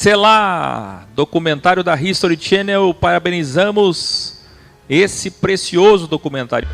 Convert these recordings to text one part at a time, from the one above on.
Selá, documentário da History Channel, parabenizamos esse precioso documentário.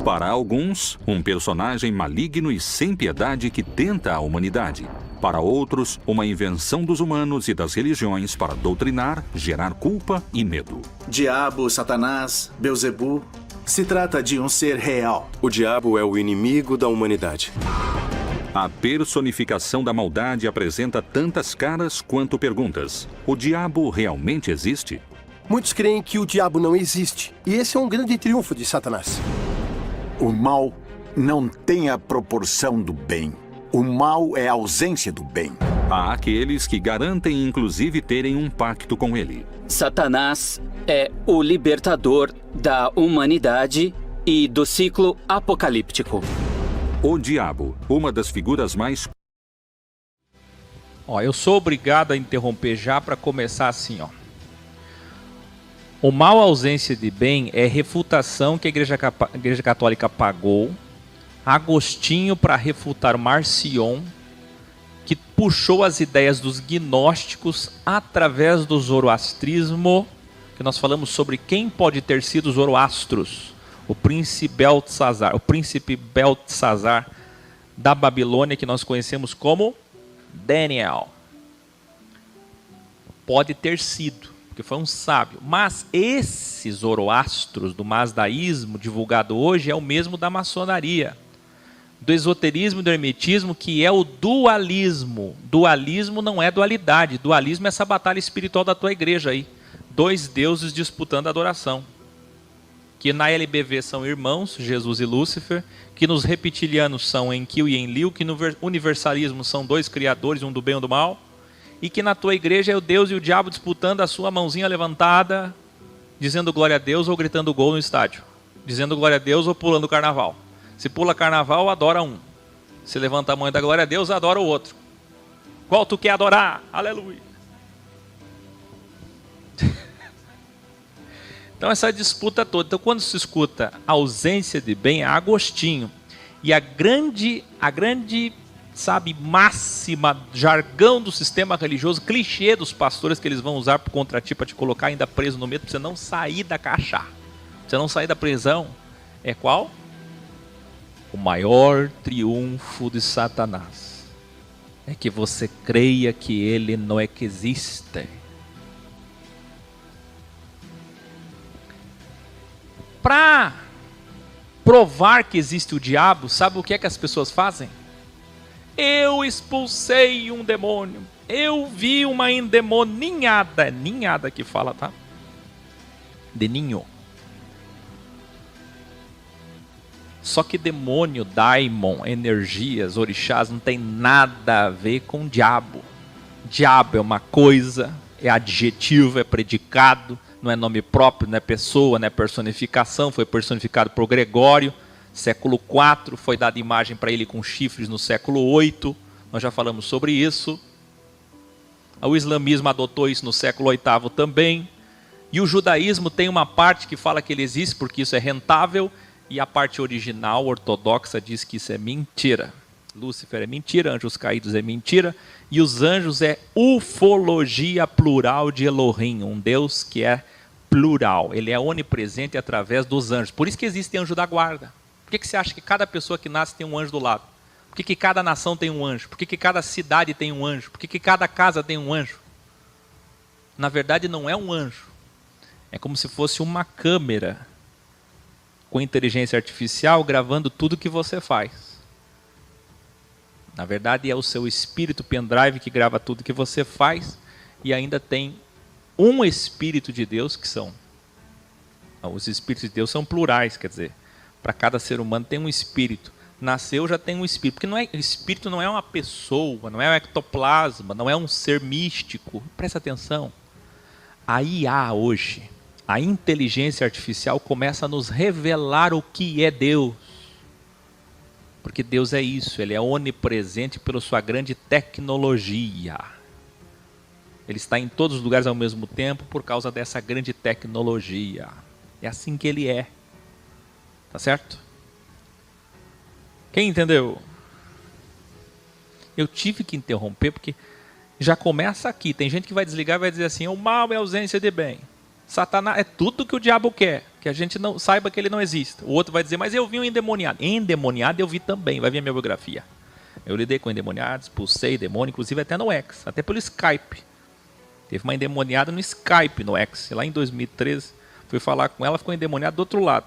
Para alguns, um personagem maligno e sem piedade que tenta a humanidade. Para outros, uma invenção dos humanos e das religiões para doutrinar, gerar culpa e medo. Diabo, Satanás, Belzebu, se trata de um ser real. O diabo é o inimigo da humanidade. A personificação da maldade apresenta tantas caras quanto perguntas. O diabo realmente existe? Muitos creem que o diabo não existe, e esse é um grande triunfo de Satanás. O mal não tem a proporção do bem. O mal é a ausência do bem. Há aqueles que garantem inclusive terem um pacto com ele. Satanás é o libertador da humanidade e do ciclo apocalíptico. O diabo, uma das figuras mais... Eu sou obrigado a interromper já para começar assim, O mal, ausência de bem, é refutação que a Igreja Católica pagou Agostinho para refutar o Marcion, que puxou as ideias dos gnósticos através do zoroastrismo, que nós falamos sobre quem pode ter sido os zoroastros. O príncipe Beltesazar da Babilônia, que nós conhecemos como Daniel. Pode ter sido, porque foi um sábio. Mas esses zoroastros do masdaísmo divulgado hoje é o mesmo da maçonaria, do esoterismo e do hermetismo, que é o dualismo. Dualismo não é dualidade. Dualismo é essa batalha espiritual da tua igreja aí. Dois deuses disputando a adoração. Que na LBV são irmãos, Jesus e Lúcifer. Que nos reptilianos são Enkiu e Enlil. Que no universalismo são dois criadores, um do bem e um do mal. E que na tua igreja é o Deus e o diabo disputando a sua mãozinha levantada, dizendo glória a Deus ou gritando gol no estádio. Dizendo glória a Deus ou pulando carnaval. Se pula carnaval, adora um. Se levanta a mão da glória a Deus, adora o outro. Qual tu quer adorar? Aleluia. Então essa disputa toda. Então quando se escuta a ausência de bem, é Agostinho. E a grande, máxima, jargão do sistema religioso, clichê dos pastores que eles vão usar contra ti para te colocar ainda preso no medo, para você não sair da caixa. Pra você não sair da prisão. É qual? O maior triunfo de Satanás é que você creia que ele não é que existe. Para provar que existe o diabo, sabe o que é que as pessoas fazem? Eu expulsei um demônio. Eu vi uma endemoninhada. Ninhada que fala, tá? De ninho. Só que demônio, daimon, energias, orixás, não tem nada a ver com diabo. Diabo é uma coisa, é adjetivo, é predicado, não é nome próprio, não é pessoa, não é personificação. Foi personificado por Gregório, século IV, foi dada imagem para ele com chifres no século VIII, nós já falamos sobre isso. O islamismo adotou isso no século VIII também. E o judaísmo tem uma parte que fala que ele existe porque isso é rentável, e a parte original, ortodoxa, diz que isso é mentira. Lúcifer é mentira, anjos caídos é mentira, e os anjos é ufologia plural de Elohim, um Deus que é plural, ele é onipresente através dos anjos. Por isso que existe anjo da guarda. Por que você acha que cada pessoa que nasce tem um anjo do lado? Por que cada nação tem um anjo? Por que cada cidade tem um anjo? Por que cada casa tem um anjo? Na verdade não é um anjo, é como se fosse uma câmera com inteligência artificial gravando tudo que você faz. Na verdade é o seu espírito pendrive que grava tudo que você faz, e ainda tem um espírito de Deus, que são... Os espíritos de Deus são plurais, quer dizer, para cada ser humano tem um espírito. Nasceu, já tem um espírito, porque espírito não é uma pessoa, não é um ectoplasma, não é um ser místico. Presta atenção. A IA hoje, a inteligência artificial começa a nos revelar o que é Deus. Porque Deus é isso, ele é onipresente pela sua grande tecnologia. Ele está em todos os lugares ao mesmo tempo por causa dessa grande tecnologia. É assim que ele é. Tá certo? Quem entendeu? Eu tive que interromper porque já começa aqui. Tem gente que vai desligar e vai dizer assim: o mal é ausência de bem. Satanás é tudo que o diabo quer, que a gente não saiba que ele não existe. O outro vai dizer: mas eu vi um endemoniado. Endemoniado eu vi também, vai ver a minha biografia. Eu lidei com endemoniados, expulsei demônio, inclusive até no X, até pelo Skype. Teve uma endemoniada no Skype, no X, lá em 2013. Fui falar com ela, ficou endemoniada do outro lado.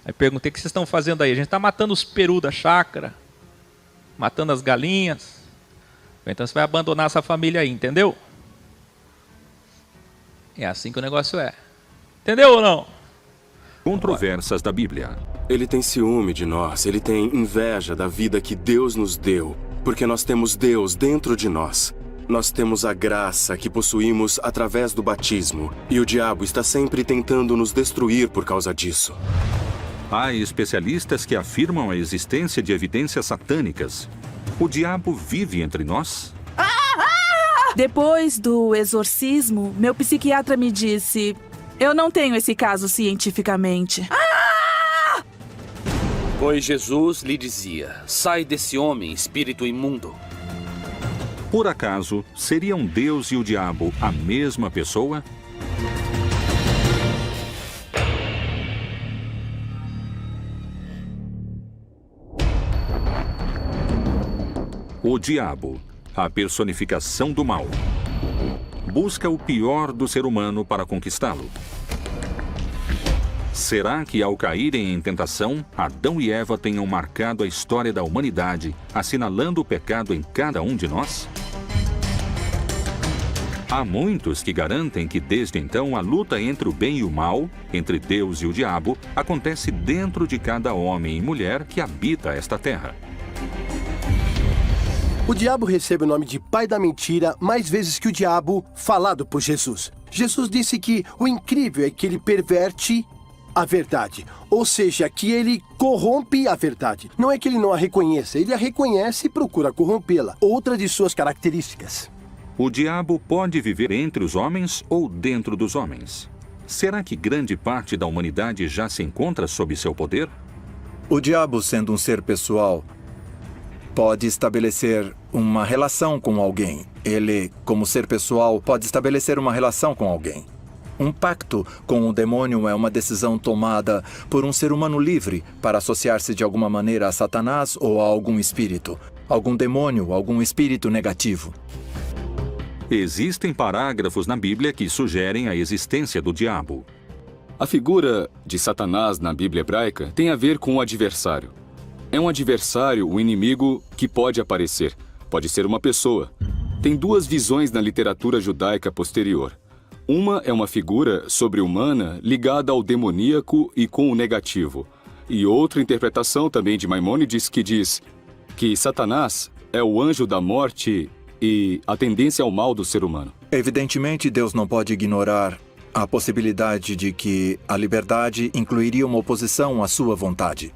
Aí perguntei: o que vocês estão fazendo aí? A gente está matando os perus da chácara, matando as galinhas. Então você vai abandonar essa família aí, entendeu? É assim que o negócio é. Entendeu ou não? Controvérsias da Bíblia. Ele tem ciúme de nós, ele tem inveja da vida que Deus nos deu, porque nós temos Deus dentro de nós. Nós temos a graça que possuímos através do batismo, e o diabo está sempre tentando nos destruir por causa disso. Há especialistas que afirmam a existência de evidências satânicas. O diabo vive entre nós? Depois do exorcismo, meu psiquiatra me disse: eu não tenho esse caso cientificamente. Pois Jesus lhe dizia: sai desse homem, espírito imundo. Por acaso, seriam Deus e o diabo a mesma pessoa? O diabo, a personificação do mal, busca o pior do ser humano para conquistá-lo. Será que, ao caírem em tentação, Adão e Eva tenham marcado a história da humanidade, assinalando o pecado em cada um de nós? Há muitos que garantem que, desde então, a luta entre o bem e o mal, entre Deus e o diabo, acontece dentro de cada homem e mulher que habita esta terra. O diabo recebe o nome de pai da mentira mais vezes que o diabo falado por Jesus. Jesus disse que o incrível é que ele perverte a verdade, ou seja, que ele corrompe a verdade. Não é que ele não a reconheça, ele a reconhece e procura corrompê-la. Outra de suas características. O diabo pode viver entre os homens ou dentro dos homens. Será que grande parte da humanidade já se encontra sob seu poder? O diabo, sendo um ser pessoal, pode estabelecer uma relação com alguém. Ele, como ser pessoal, pode estabelecer uma relação com alguém. Um pacto com o demônio é uma decisão tomada por um ser humano livre para associar-se de alguma maneira a Satanás ou a algum espírito, algum demônio, algum espírito negativo. Existem parágrafos na Bíblia que sugerem a existência do diabo. A figura de Satanás na Bíblia hebraica tem a ver com o adversário. É um adversário, um inimigo que pode aparecer. Pode ser uma pessoa. Tem duas visões na literatura judaica posterior. Uma é uma figura sobre-humana ligada ao demoníaco e com o negativo. E outra interpretação também de Maimônides que diz que Satanás é o anjo da morte e a tendência ao mal do ser humano. Evidentemente, Deus não pode ignorar a possibilidade de que a liberdade incluiria uma oposição à sua vontade.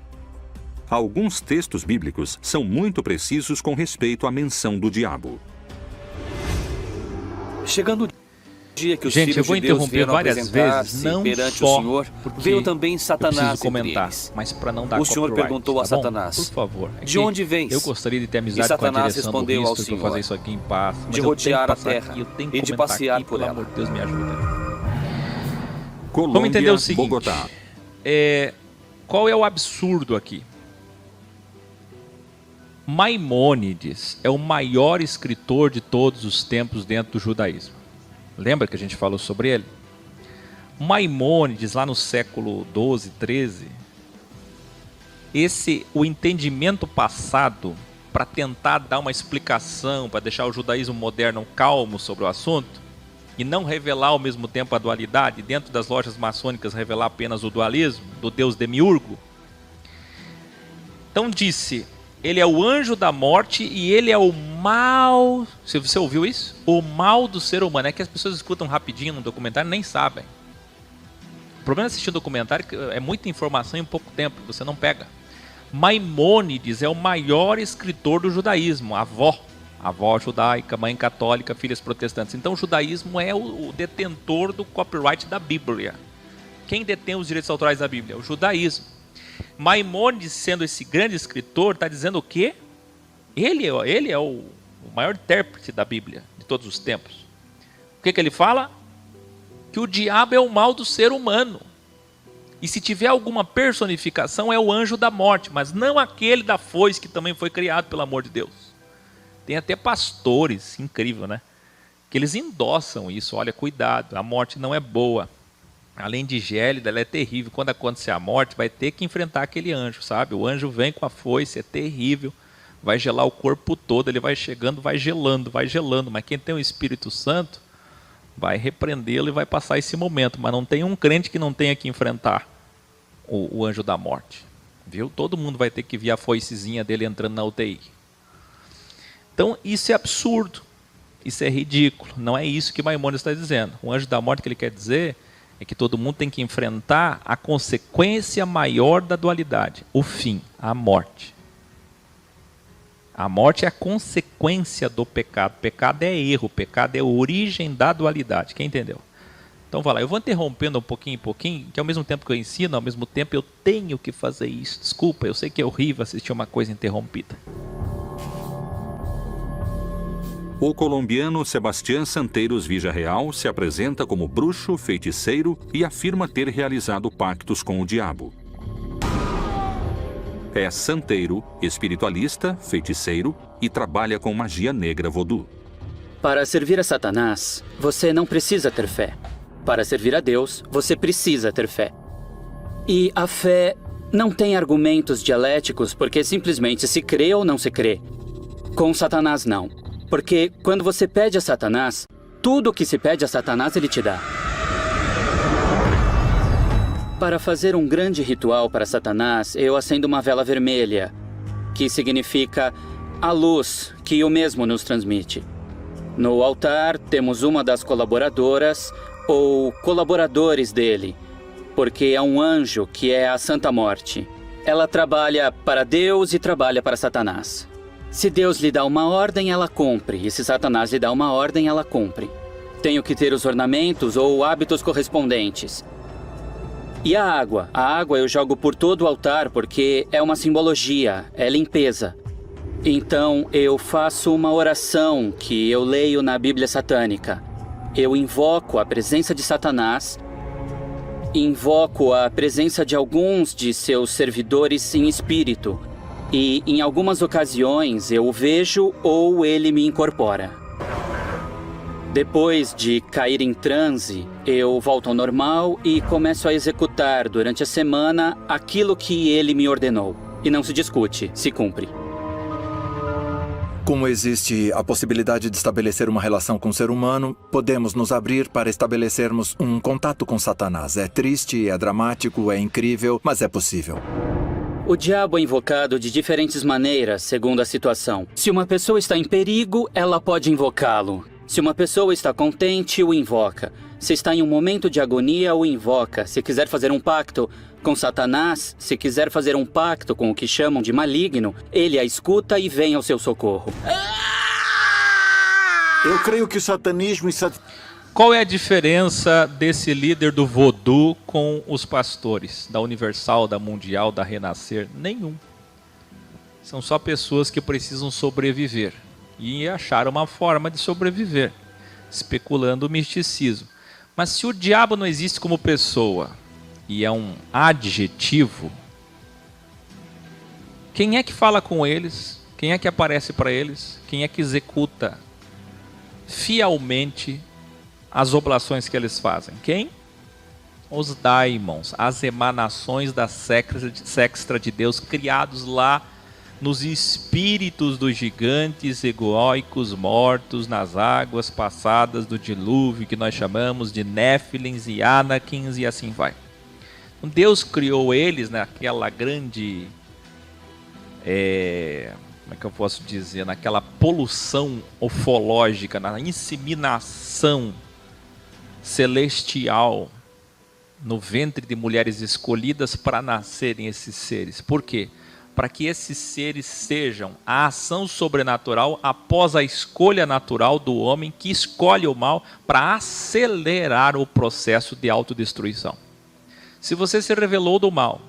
Alguns textos bíblicos são muito precisos com respeito à menção do diabo. Chegando o dia que os Gente, eu filhos vou de Deus interromper vieram várias apresentar-se vezes, não perante só o Senhor, porque veio também Satanás eu preciso entre comentar, eles. mas para não dar O Senhor copyright, perguntou a tá bom? Satanás: por favor, de onde vens? Eu gostaria de ter E amizade com a Satanás direção do respondeu ao History, Senhor: para fazer isso aqui em paz, mas de eu tenho rodear que a passar terra aqui, eu tenho que e de comentar passear aqui, por pelo ela. amor de Deus, me ajuda. Colômbia, Vamos entender o seguinte, Bogotá. Qual é o absurdo aqui? Maimônides é o maior escritor de todos os tempos dentro do judaísmo. Lembra que a gente falou sobre ele? Maimônides, lá no século 12, 13, o entendimento passado para tentar dar uma explicação, para deixar o judaísmo moderno calmo sobre o assunto, e não revelar ao mesmo tempo a dualidade, dentro das lojas maçônicas revelar apenas o dualismo, do Deus demiurgo. Então disse, ele é o anjo da morte e ele é o mal... Você ouviu isso? O mal do ser humano. É que as pessoas escutam rapidinho no documentário e nem sabem. O problema de assistir o documentário é que é muita informação em pouco tempo, você não pega. Maimônides é o maior escritor do judaísmo, a avó. Avó judaica, mãe católica, filhas protestantes. Então o judaísmo é o detentor do copyright da Bíblia. Quem detém os direitos autorais da Bíblia? O judaísmo. Maimônides, sendo esse grande escritor, está dizendo o quê? Ele é o maior intérprete da Bíblia de todos os tempos. O que ele fala? Que o diabo é o mal do ser humano. E se tiver alguma personificação, é o anjo da morte, mas não aquele da foice que também foi criado, pelo amor de Deus. Tem até pastores, incrível, né? Que eles endossam isso. Olha, cuidado, a morte não é boa. Além de gélida, ela é terrível. Quando acontecer a morte, vai ter que enfrentar aquele anjo, sabe? O anjo vem com a foice, é terrível. Vai gelar o corpo todo, ele vai chegando, vai gelando. Mas quem tem o Espírito Santo vai repreendê-lo e vai passar esse momento. Mas não tem um crente que não tenha que enfrentar o anjo da morte. Viu? Todo mundo vai ter que ver a foicezinha dele entrando na UTI. Então isso é absurdo, isso é ridículo, não é isso que Maimônides está dizendo. O anjo da morte que ele quer dizer é que todo mundo tem que enfrentar a consequência maior da dualidade, o fim, a morte. A morte é a consequência do pecado, pecado é erro, pecado é a origem da dualidade, quem entendeu? Então vai lá, eu vou interrompendo um pouquinho em pouquinho, que ao mesmo tempo que eu ensino, ao mesmo tempo eu tenho que fazer isso. Desculpa, eu sei que é horrível assistir uma coisa interrompida. O colombiano Sebastián Santeiros Villarreal se apresenta como bruxo, feiticeiro e afirma ter realizado pactos com o diabo. É santeiro, espiritualista, feiticeiro e trabalha com magia negra vodú. Para servir a Satanás, você não precisa ter fé. Para servir a Deus, você precisa ter fé. E a fé não tem argumentos dialéticos porque simplesmente se crê ou não se crê. Com Satanás, não. Porque quando você pede a Satanás, tudo o que se pede a Satanás ele te dá. Para fazer um grande ritual para Satanás, eu acendo uma vela vermelha, que significa a luz que o mesmo nos transmite. No altar temos uma das colaboradoras ou colaboradores dele, porque é um anjo que é a Santa Morte. Ela trabalha para Deus e trabalha para Satanás. Se Deus lhe dá uma ordem, ela cumpre. E se Satanás lhe dá uma ordem, ela cumpre. Tenho que ter os ornamentos ou hábitos correspondentes. E a água? A água eu jogo por todo o altar porque é uma simbologia, é limpeza. Então eu faço uma oração que eu leio na Bíblia satânica. Eu invoco a presença de Satanás, invoco a presença de alguns de seus servidores em espírito. E, em algumas ocasiões, eu o vejo ou ele me incorpora. Depois de cair em transe, eu volto ao normal e começo a executar durante a semana aquilo que ele me ordenou. E não se discute, se cumpre. Como existe a possibilidade de estabelecer uma relação com o ser humano, podemos nos abrir para estabelecermos um contato com Satanás. É triste, é dramático, é incrível, mas é possível. O diabo é invocado de diferentes maneiras, segundo a situação. Se uma pessoa está em perigo, ela pode invocá-lo. Se uma pessoa está contente, o invoca. Se está em um momento de agonia, o invoca. Se quiser fazer um pacto com Satanás, se quiser fazer um pacto com o que chamam de maligno, ele a escuta e vem ao seu socorro. Eu creio que o satanismo e Qual é a diferença desse líder do vodú com os pastores da Universal, da Mundial, da Renascer? Nenhum. São só pessoas que precisam sobreviver e acharam uma forma de sobreviver, especulando o misticismo. Mas se o diabo não existe como pessoa e é um adjetivo, quem é que fala com eles? Quem é que aparece para eles? Quem é que executa fielmente as oblações que eles fazem? Quem? Os daimons, as emanações da sextra de Deus, criados lá nos espíritos dos gigantes egóicos mortos nas águas passadas do dilúvio, que nós chamamos de Néfilins e Anakins e assim vai. Deus criou eles naquela grande, como é que eu posso dizer, naquela poluição ufológica, na inseminação celestial no ventre de mulheres escolhidas para nascerem esses seres. Por quê? para que esses seres sejam a ação sobrenatural após a escolha natural do homem que escolhe o mal para acelerar o processo de autodestruição. Se você se revelou do mal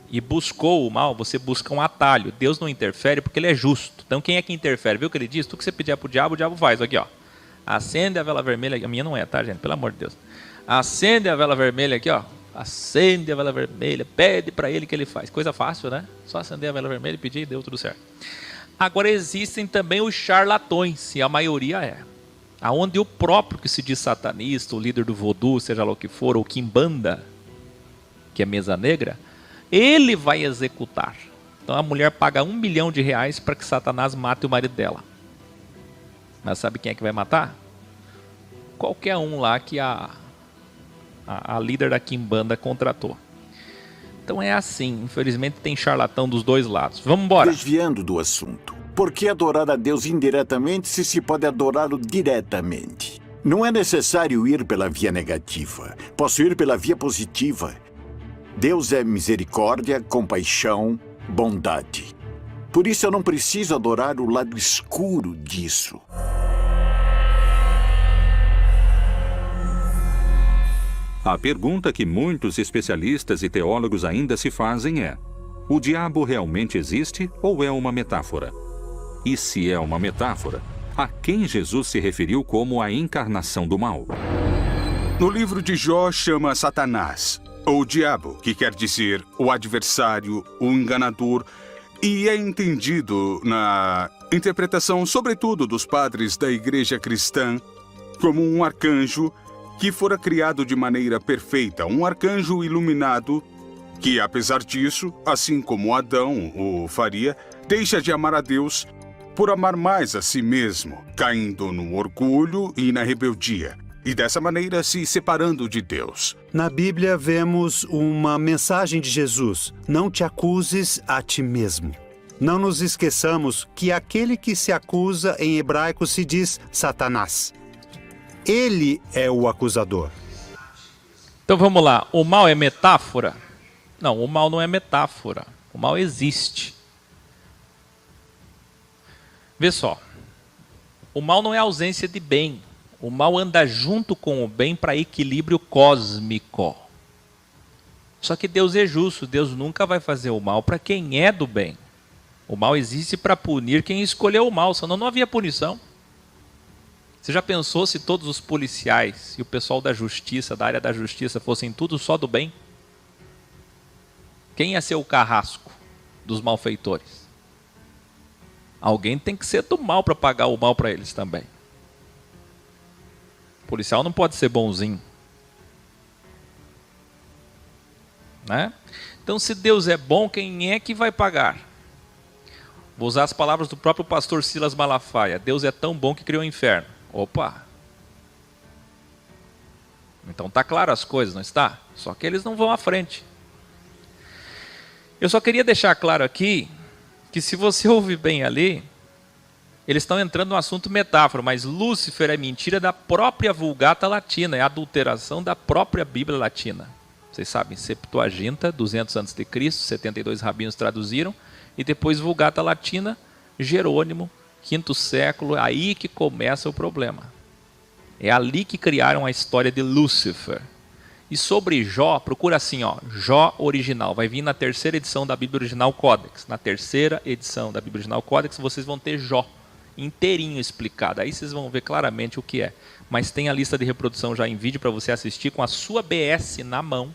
e buscou o mal, você busca um atalho. Deus não interfere porque ele é justo. Então quem é que interfere? Viu o que ele diz? Tudo que você pedir para o diabo faz. Aqui, ó. Acende a vela vermelha. A minha não é, tá, gente? Pelo amor de Deus. Acende a vela vermelha aqui, ó. Acende a vela vermelha. Pede para ele que ele faz. Coisa fácil, né? Só acender a vela vermelha e pedir e deu tudo certo. Agora existem também os charlatões, e a maioria é. Aonde o próprio que se diz satanista, o líder do voodoo, seja lá o que for, ou quimbanda, que é mesa negra, ele vai executar. Então a mulher paga R$1 milhão para que Satanás mate o marido dela. Mas sabe quem é que vai matar? Qualquer um lá que a líder da quimbanda contratou. Então é assim, infelizmente tem charlatão dos dois lados. Vamos embora. Desviando do assunto. Por que adorar a Deus indiretamente se pode adorá-lo diretamente? Não é necessário ir pela via negativa. Posso ir pela via positiva. Deus é misericórdia, compaixão, bondade. Por isso eu não preciso adorar o lado escuro disso. A pergunta que muitos especialistas e teólogos ainda se fazem é: o diabo realmente existe ou é uma metáfora? E se é uma metáfora, a quem Jesus se referiu como a encarnação do mal? No livro de Jó chama Satanás, ou diabo, que quer dizer o adversário, o enganador, e é entendido na interpretação, sobretudo dos padres da igreja cristã, como um arcanjo que fora criado de maneira perfeita, um arcanjo iluminado que, apesar disso, assim como Adão o faria, deixa de amar a Deus por amar mais a si mesmo, caindo no orgulho e na rebeldia, e dessa maneira se separando de Deus. Na Bíblia vemos uma mensagem de Jesus: não te acuses a ti mesmo. Não nos esqueçamos que aquele que se acusa em hebraico se diz Satanás. Ele é o acusador. Então vamos lá, o mal é metáfora? Não, o mal não é metáfora. O mal existe. Vê só, o mal não é ausência de bem. O mal anda junto com o bem para equilíbrio cósmico. Só que Deus é justo, Deus nunca vai fazer o mal para quem é do bem. O mal existe para punir quem escolheu o mal, senão não havia punição. Você já pensou se todos os policiais e o pessoal da justiça, da área da justiça, fossem tudo só do bem? Quem ia ser o carrasco dos malfeitores? Alguém tem que ser do mal para pagar o mal para eles também. O policial não pode ser bonzinho. Né? Então, se Deus é bom, quem é que vai pagar? Vou usar as palavras do próprio pastor Silas Malafaia. Deus é tão bom que criou o inferno. Opa! Então tá claro as coisas, não está? Só que eles não vão à frente. Eu só queria deixar claro aqui que se você ouvir bem ali, eles estão entrando no assunto metáfora, mas Lúcifer é mentira da própria Vulgata Latina, é a adulteração da própria Bíblia Latina. Vocês sabem, Septuaginta, 200 a.C., 72 rabinos traduziram, e depois Vulgata Latina, Jerônimo, 5º século, aí que começa o problema. É ali que criaram a história de Lúcifer. E sobre Jó, procura assim, ó, Jó original. Vai vir na 3ª edição da Bíblia Original Codex. Na 3ª edição da Bíblia Original Codex, vocês vão ter Jó inteirinho explicado. Aí vocês vão ver claramente o que é. Mas tem a lista de reprodução já em vídeo para você assistir com a sua BS na mão,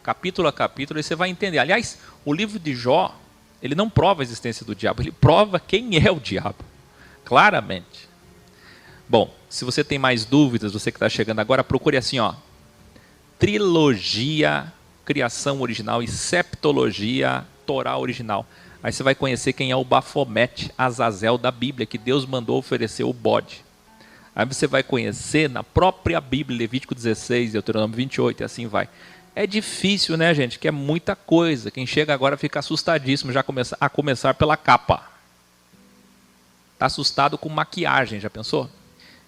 capítulo a capítulo, e você vai entender. Aliás, o livro de Jó, ele não prova a existência do diabo, ele prova quem é o diabo. Claramente. Bom, se você tem mais dúvidas, você que está chegando agora, procure assim, ó, trilogia, criação original e septologia, Torá original. Aí você vai conhecer quem é o Bafomete, Azazel da Bíblia, que Deus mandou oferecer o bode. Aí você vai conhecer na própria Bíblia, Levítico 16, Deuteronômio 28, e assim vai. É difícil, né, gente? Que é muita coisa. Quem chega agora fica assustadíssimo, já a começar pela capa. Está assustado com maquiagem, já pensou?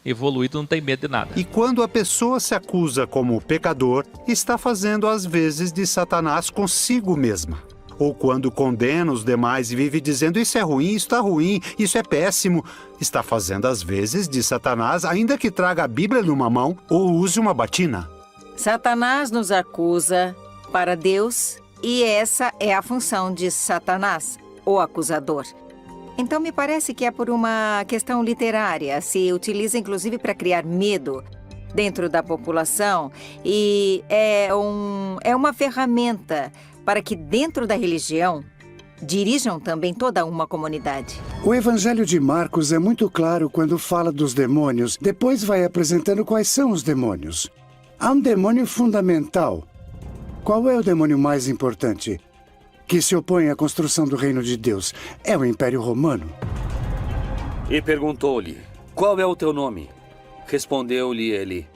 Evoluído não tem medo de nada. E quando a pessoa se acusa como pecador, está fazendo as vezes de Satanás consigo mesma. ou quando condena os demais e vive dizendo isso é ruim, isso está ruim, isso é péssimo, está fazendo às vezes de Satanás, ainda que traga a Bíblia numa mão ou use uma batina. Satanás nos acusa para Deus e essa é a função de Satanás, o acusador. Então me parece que é por uma questão literária, se utiliza inclusive para criar medo dentro da população e é uma ferramenta para que dentro da religião dirijam também toda uma comunidade. O Evangelho de Marcos é muito claro quando fala dos demônios, depois vai apresentando quais são os demônios. Há um demônio fundamental. Qual é o demônio mais importante? Que se opõe à construção do reino de Deus. É o Império Romano. E perguntou-lhe, qual é o teu nome? Respondeu-lhe ele,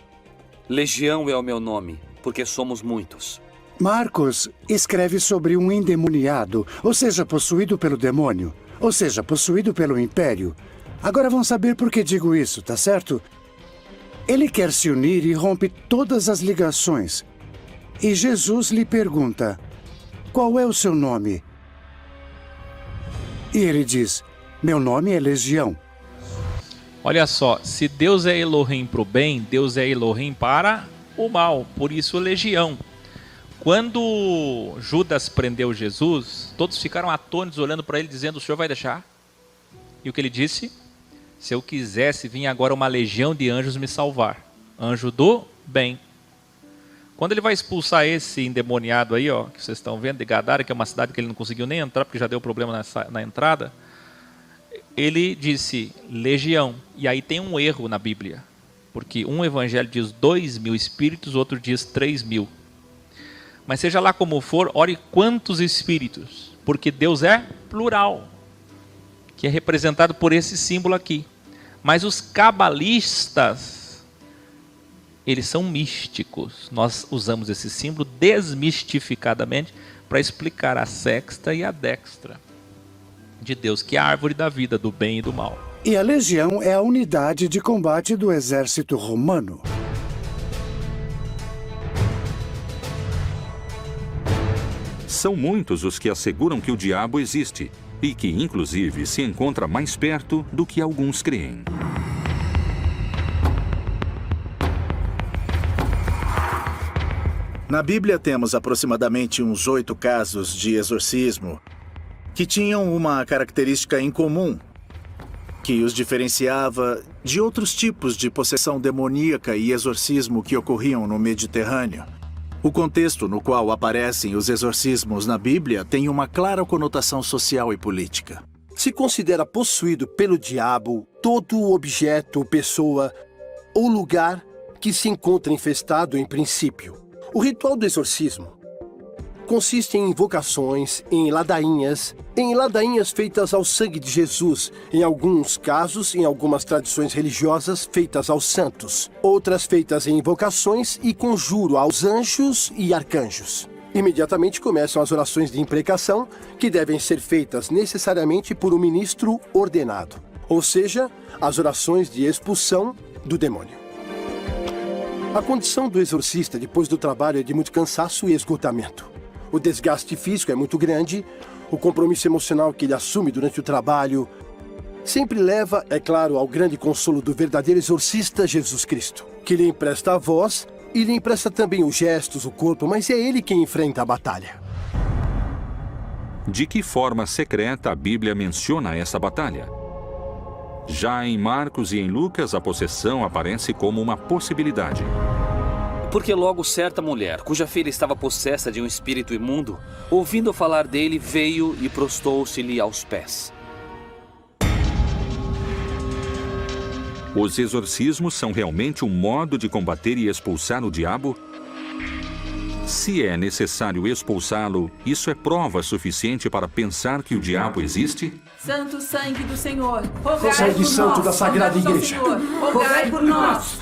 Legião é o meu nome, porque somos muitos. Marcos escreve sobre um endemoniado, ou seja, possuído pelo demônio, ou seja, possuído pelo Império. Agora vão saber por que digo isso, tá certo? Ele quer se unir e rompe todas as ligações. E Jesus lhe pergunta, qual é o seu nome? E ele diz, meu nome é Legião. Olha só, se Deus é Elohim para o bem, Deus é Elohim para o mal, por isso Legião. Quando Judas prendeu Jesus, todos ficaram atônitos olhando para ele dizendo, o senhor vai deixar? E o que ele disse? Se eu quisesse, vinha agora uma legião de anjos me salvar. Anjo do bem. Quando ele vai expulsar esse endemoniado aí, ó, que vocês estão vendo, de Gadara, que é uma cidade que ele não conseguiu nem entrar, porque já deu problema na entrada, ele disse legião. E aí tem um erro na Bíblia, porque um evangelho diz 2.000 espíritos, outro diz 3.000. Mas seja lá como for, ore quantos espíritos, porque Deus é plural, que é representado por esse símbolo aqui. Mas os cabalistas, eles são místicos. Nós usamos esse símbolo desmistificadamente para explicar a sexta e a dextra de Deus, que é a árvore da vida, do bem e do mal. E a legião é a unidade de combate do exército romano. São muitos os que asseguram que o diabo existe e que, inclusive, se encontra mais perto do que alguns creem. Na Bíblia temos aproximadamente uns 8 casos de exorcismo que tinham uma característica em comum, que os diferenciava de outros tipos de possessão demoníaca e exorcismo que ocorriam no Mediterrâneo. O contexto no qual aparecem os exorcismos na Bíblia tem uma clara conotação social e política. Se considera possuído pelo diabo todo objeto, pessoa ou lugar que se encontra infestado em princípio. O ritual do exorcismo consiste em invocações, em ladainhas feitas ao sangue de Jesus, em alguns casos, em algumas tradições religiosas, feitas aos santos, outras feitas em invocações e conjuro aos anjos e arcanjos. Imediatamente começam as orações de imprecação, que devem ser feitas necessariamente por um ministro ordenado, ou seja, as orações de expulsão do demônio. A condição do exorcista depois do trabalho é de muito cansaço e esgotamento. O desgaste físico é muito grande, o compromisso emocional que ele assume durante o trabalho sempre leva, é claro, ao grande consolo do verdadeiro exorcista Jesus Cristo, que lhe empresta a voz e lhe empresta também os gestos, o corpo, mas é ele quem enfrenta a batalha. De que forma secreta a Bíblia menciona essa batalha? Já em Marcos e em Lucas, a possessão aparece como uma possibilidade. Porque logo certa mulher, cuja filha estava possessa de um espírito imundo, ouvindo falar dele, veio e prostou-se-lhe aos pés. Os exorcismos são realmente um modo de combater e expulsar o diabo? Se é necessário expulsá-lo, isso é prova suficiente para pensar que o diabo existe? Santo sangue do Senhor, rogai Sangue por santo nós. da Sagrada Santo Igreja, Senhor, rogai por nós.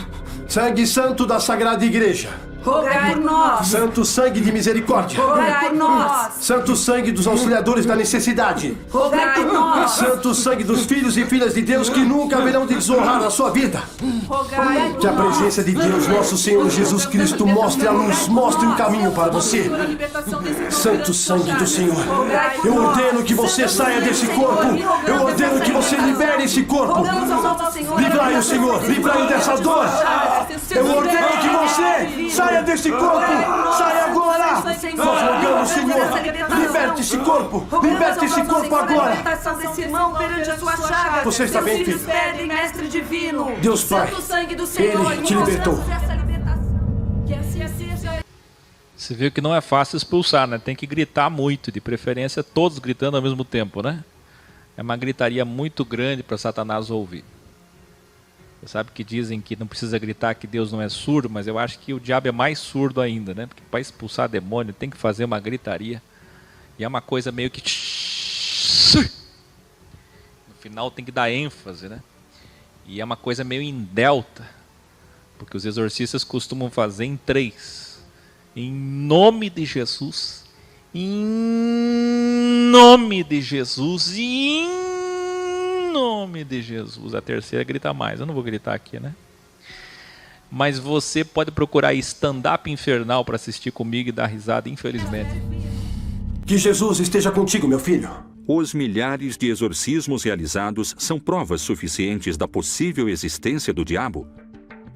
Sangue santo da Sagrada Igreja, Rogai por nós. Santo sangue de misericórdia. Rogai por nós. Santo sangue dos auxiliadores da necessidade. Rogai por nós. Santo sangue dos filhos e filhas de Deus que nunca haverão de desonrar a sua vida. Rogai por Que a presença de Deus, nosso Senhor Jesus Cristo, mostre a luz, mostre o caminho para você. Santo sangue do Senhor, eu ordeno que você saia desse corpo. Eu ordeno que você libere esse corpo. Livrai o Senhor, livrai-o dessa dor. Eu ordeno que você saia desse corpo. Saia agora. Nós rogamos, Senhor, liberte esse corpo. Liberte esse corpo agora. Você está bem, filho? Deus Pai, Ele te libertou. Você viu que não é fácil expulsar, né? Tem que gritar muito, de preferência todos gritando ao mesmo tempo, né? É uma gritaria muito grande para Satanás ouvir. Você sabe que dizem que não precisa gritar que Deus não é surdo, mas eu acho que o diabo é mais surdo ainda, né? Porque para expulsar demônio tem que fazer uma gritaria. E é uma coisa meio que... No final tem que dar ênfase, né? E é uma coisa meio em delta, porque os exorcistas costumam fazer em 3. Em nome de Jesus, em nome de Jesus, em nome de Jesus. A terceira grita mais, eu não vou gritar aqui, né? Mas você pode procurar stand-up infernal para assistir comigo e dar risada, infelizmente. Que Jesus esteja contigo, meu filho. Os milhares de exorcismos realizados são provas suficientes da possível existência do diabo?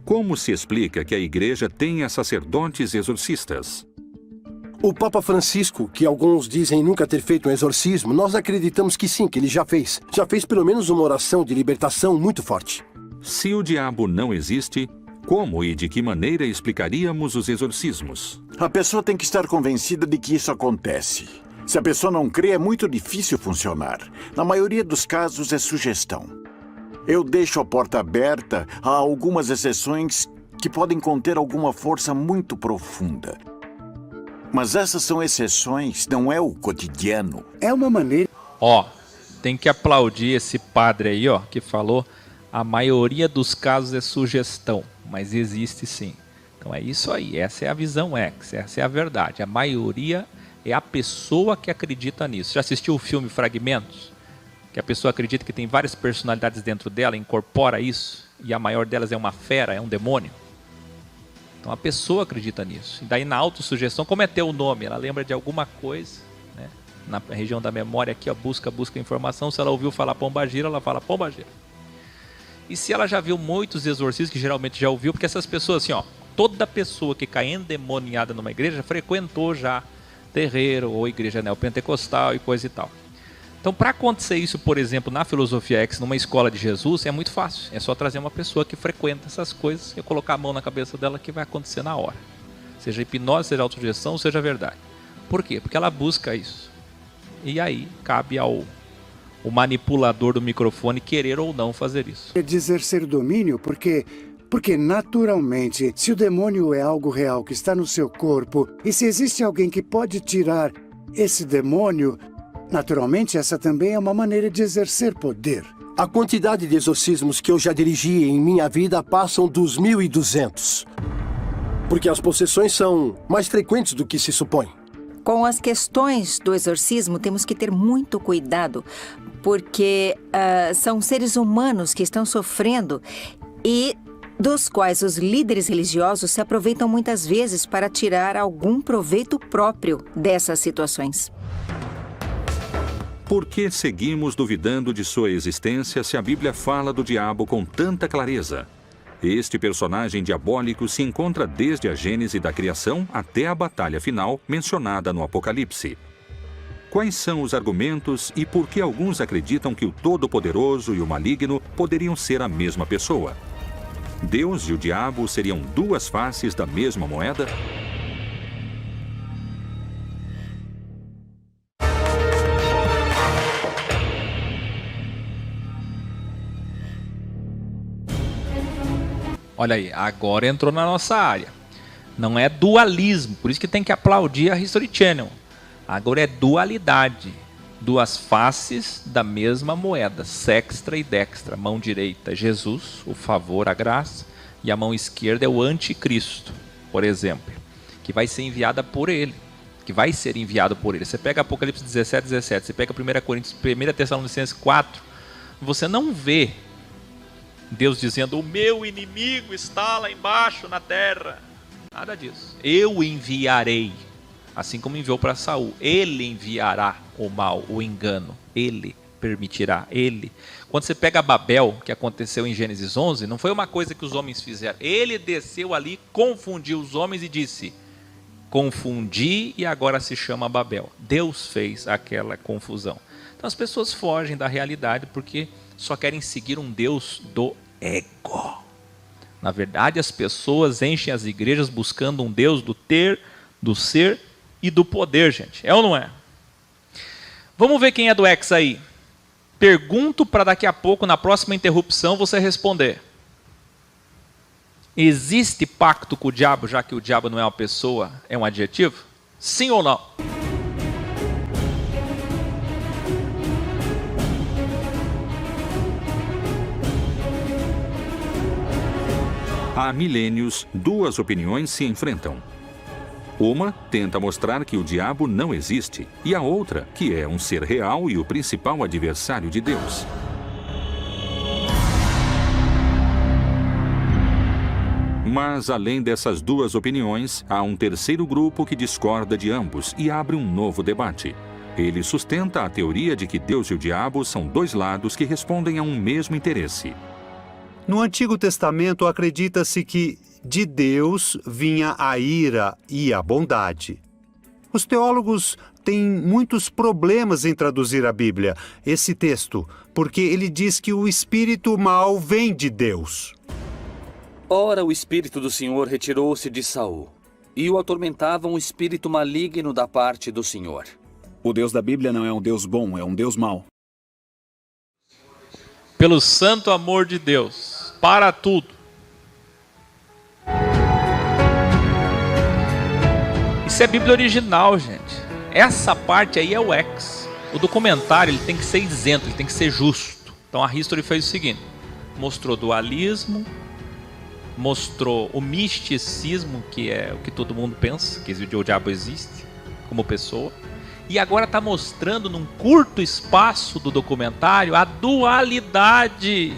Como se explica que a igreja tenha sacerdotes exorcistas? O Papa Francisco, que alguns dizem nunca ter feito um exorcismo, nós acreditamos que sim, que ele já fez. Já fez pelo menos uma oração de libertação muito forte. Se o diabo não existe, como e de que maneira explicaríamos os exorcismos? A pessoa tem que estar convencida de que isso acontece. Se a pessoa não crê, é muito difícil funcionar. Na maioria dos casos, é sugestão. Eu deixo a porta aberta a algumas exceções que podem conter alguma força muito profunda. Mas essas são exceções, não é o cotidiano. É uma maneira... Ó, tem que aplaudir esse padre aí, ó, que falou: a maioria dos casos é sugestão, mas existe sim. Então é isso aí, essa é a visão X, essa é a verdade. A maioria é a pessoa que acredita nisso. Já assistiu o filme Fragmentos? Que a pessoa acredita que tem várias personalidades dentro dela, incorpora isso, e a maior delas é uma fera, é um demônio. Então a pessoa acredita nisso. E daí na autossugestão, como é teu nome? Ela lembra de alguma coisa, né? Na região da memória aqui, ó, busca informação. Se ela ouviu falar pombagira, ela fala pombagira. E se ela já viu muitos exorcistas, que geralmente já ouviu, porque essas pessoas assim, ó, toda pessoa que cai endemoniada numa igreja frequentou já terreiro ou igreja neopentecostal e coisa e tal. Então, para acontecer isso, por exemplo, na Filosofia X, numa escola de Jesus, é muito fácil. É só trazer uma pessoa que frequenta essas coisas e colocar a mão na cabeça dela, que vai acontecer na hora. Seja hipnose, seja autossugestão, seja verdade. Por quê? Porque ela busca isso. E aí, cabe ao manipulador do microfone querer ou não fazer isso. É dizer ser domínio, porque naturalmente, se o demônio é algo real que está no seu corpo, e se existe alguém que pode tirar esse demônio... Naturalmente, essa também é uma maneira de exercer poder. A quantidade de exorcismos que eu já dirigi em minha vida passam dos 1.200. Porque as possessões são mais frequentes do que se supõe. Com as questões do exorcismo, temos que ter muito cuidado, porque são seres humanos que estão sofrendo e dos quais os líderes religiosos se aproveitam muitas vezes para tirar algum proveito próprio dessas situações. Por que seguimos duvidando de sua existência se a Bíblia fala do diabo com tanta clareza? Este personagem diabólico se encontra desde a gênese da criação até a batalha final mencionada no Apocalipse. Quais são os argumentos e por que alguns acreditam que o Todo-Poderoso e o Maligno poderiam ser a mesma pessoa? Deus e o diabo seriam duas faces da mesma moeda? Olha aí, agora entrou na nossa área. Não é dualismo, por isso que tem que aplaudir a History Channel. Agora é dualidade. Duas faces da mesma moeda, sextra e dextra. Mão direita, Jesus, o favor, a graça. E a mão esquerda é o anticristo, por exemplo. que vai ser enviada por ele. Que vai ser enviado por ele. Você pega Apocalipse 17, 17, você pega 1 Tessalonicenses 4, você não vê Deus dizendo, o meu inimigo está lá embaixo na terra. Nada disso. Eu enviarei, assim como enviou para Saul. Ele enviará o mal, o engano. Ele permitirá, ele. Quando você pega Babel, que aconteceu em Gênesis 11, não foi uma coisa que os homens fizeram. Ele desceu ali, confundiu os homens e disse, confundi e agora se chama Babel. Deus fez aquela confusão. Então as pessoas fogem da realidade porque só querem seguir um Deus do ego. Na verdade, as pessoas enchem as igrejas buscando um Deus do ter, do ser e do poder, gente. É ou não é? Vamos ver quem é do ex aí. Pergunto para daqui a pouco, na próxima interrupção, você responder. Existe pacto com o diabo, já que o diabo não é uma pessoa, é um adjetivo? Sim ou não? Há milênios, duas opiniões se enfrentam. Uma tenta mostrar que o diabo não existe, e a outra que é um ser real e o principal adversário de Deus. Mas, além dessas duas opiniões, há um terceiro grupo que discorda de ambos e abre um novo debate. Ele sustenta a teoria de que Deus e o diabo são dois lados que respondem a um mesmo interesse. No Antigo Testamento, acredita-se que de Deus vinha a ira e a bondade. Os teólogos têm muitos problemas em traduzir a Bíblia, esse texto, porque ele diz que o espírito mau vem de Deus. Ora, o espírito do Senhor retirou-se de Saul, e o atormentava um espírito maligno da parte do Senhor. O Deus da Bíblia não é um Deus bom, é um Deus mau. Pelo santo amor de Deus, para tudo. Isso é Bíblia original, gente. Essa parte aí é o ex. O documentário ele tem que ser isento, ele tem que ser justo. Então a History fez o seguinte: mostrou dualismo, mostrou o misticismo, que é o que todo mundo pensa, que o diabo existe como pessoa. E agora está mostrando num curto espaço do documentário a dualidade.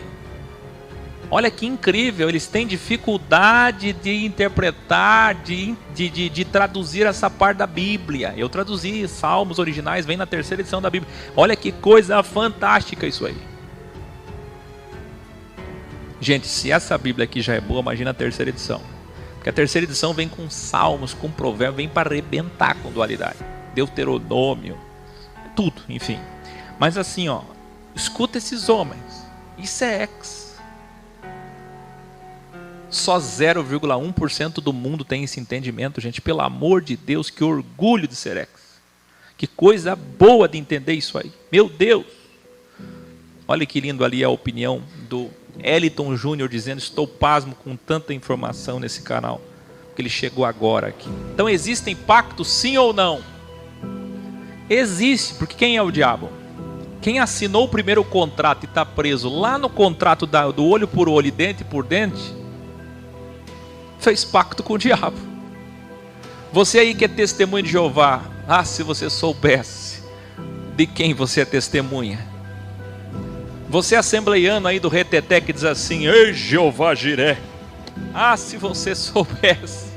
Olha que incrível, eles têm dificuldade de interpretar, de traduzir essa parte da Bíblia. Eu traduzi Salmos originais, vem na terceira edição da Bíblia. Olha que coisa fantástica isso aí. Gente, se essa Bíblia aqui já é boa, imagina a terceira edição. Porque a terceira edição vem com Salmos, com Provérbios, vem para arrebentar com dualidade. Deuteronômio, tudo, enfim. Mas assim, ó, escuta esses homens. Isso é ex. Só 0,1% do mundo tem esse entendimento, gente. Pelo amor de Deus, que orgulho de ser ex. Que coisa boa de entender isso aí. Meu Deus. Olha que lindo ali a opinião do Eliton Júnior dizendo: estou pasmo com tanta informação nesse canal. Porque ele chegou agora aqui. Então existem pactos, sim ou não? Existe, porque quem é o diabo? Quem assinou o primeiro contrato e está preso lá no contrato do olho por olho e dente por dente, fez pacto com o diabo. Você aí que é testemunha de Jeová, se você soubesse de quem você é testemunha. Você assembleiano aí do Reteté que diz assim: ei Jeová Jiré, se você soubesse.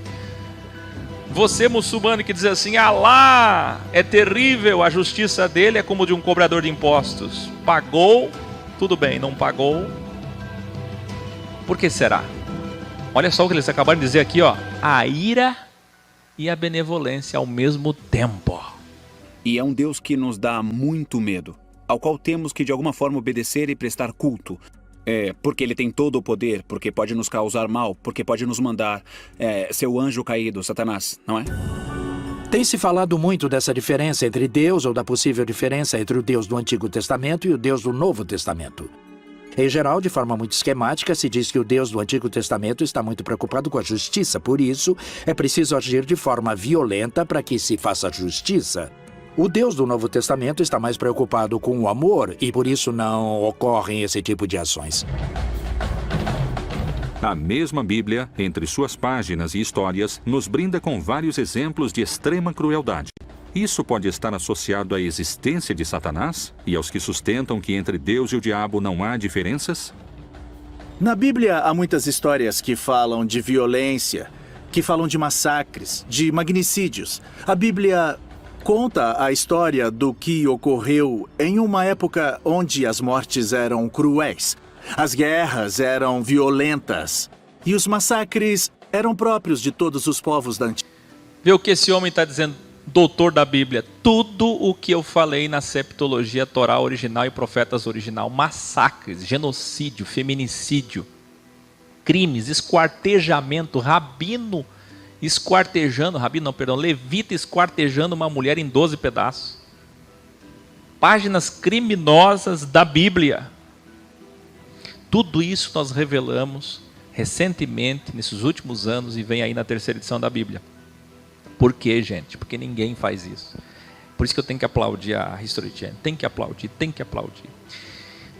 Você muçulmano que diz assim: Alá é terrível, a justiça dele é como de um cobrador de impostos. Pagou, tudo bem, não pagou. Por que será? Olha só o que eles acabaram de dizer aqui, ó. A ira e a benevolência ao mesmo tempo. E é um Deus que nos dá muito medo, ao qual temos que de alguma forma obedecer e prestar culto. Porque ele tem todo o poder, porque pode nos causar mal, porque pode nos mandar seu anjo caído, Satanás, não é? Tem se falado muito dessa diferença entre Deus, ou da possível diferença entre o Deus do Antigo Testamento e o Deus do Novo Testamento. Em geral, de forma muito esquemática, se diz que o Deus do Antigo Testamento está muito preocupado com a justiça, por isso é preciso agir de forma violenta para que se faça justiça. O Deus do Novo Testamento está mais preocupado com o amor e por isso não ocorrem esse tipo de ações. A mesma Bíblia, entre suas páginas e histórias, nos brinda com vários exemplos de extrema crueldade. Isso pode estar associado à existência de Satanás e aos que sustentam que entre Deus e o diabo não há diferenças? Na Bíblia há muitas histórias que falam de violência, que falam de massacres, de magnicídios. A Bíblia conta a história do que ocorreu em uma época onde as mortes eram cruéis, as guerras eram violentas e os massacres eram próprios de todos os povos da antiguidade. Vê o que esse homem está dizendo, doutor da Bíblia. Tudo o que eu falei na septologia, Torá original e profetas original, massacres, genocídio, feminicídio, crimes, esquartejamento, levita esquartejando uma mulher em 12 pedaços. Páginas criminosas da Bíblia. Tudo isso nós revelamos recentemente, nesses últimos anos, e vem aí na terceira edição da Bíblia. Por quê, gente? Porque ninguém faz isso. Por isso que eu tenho que aplaudir a History Channel. Tem que aplaudir.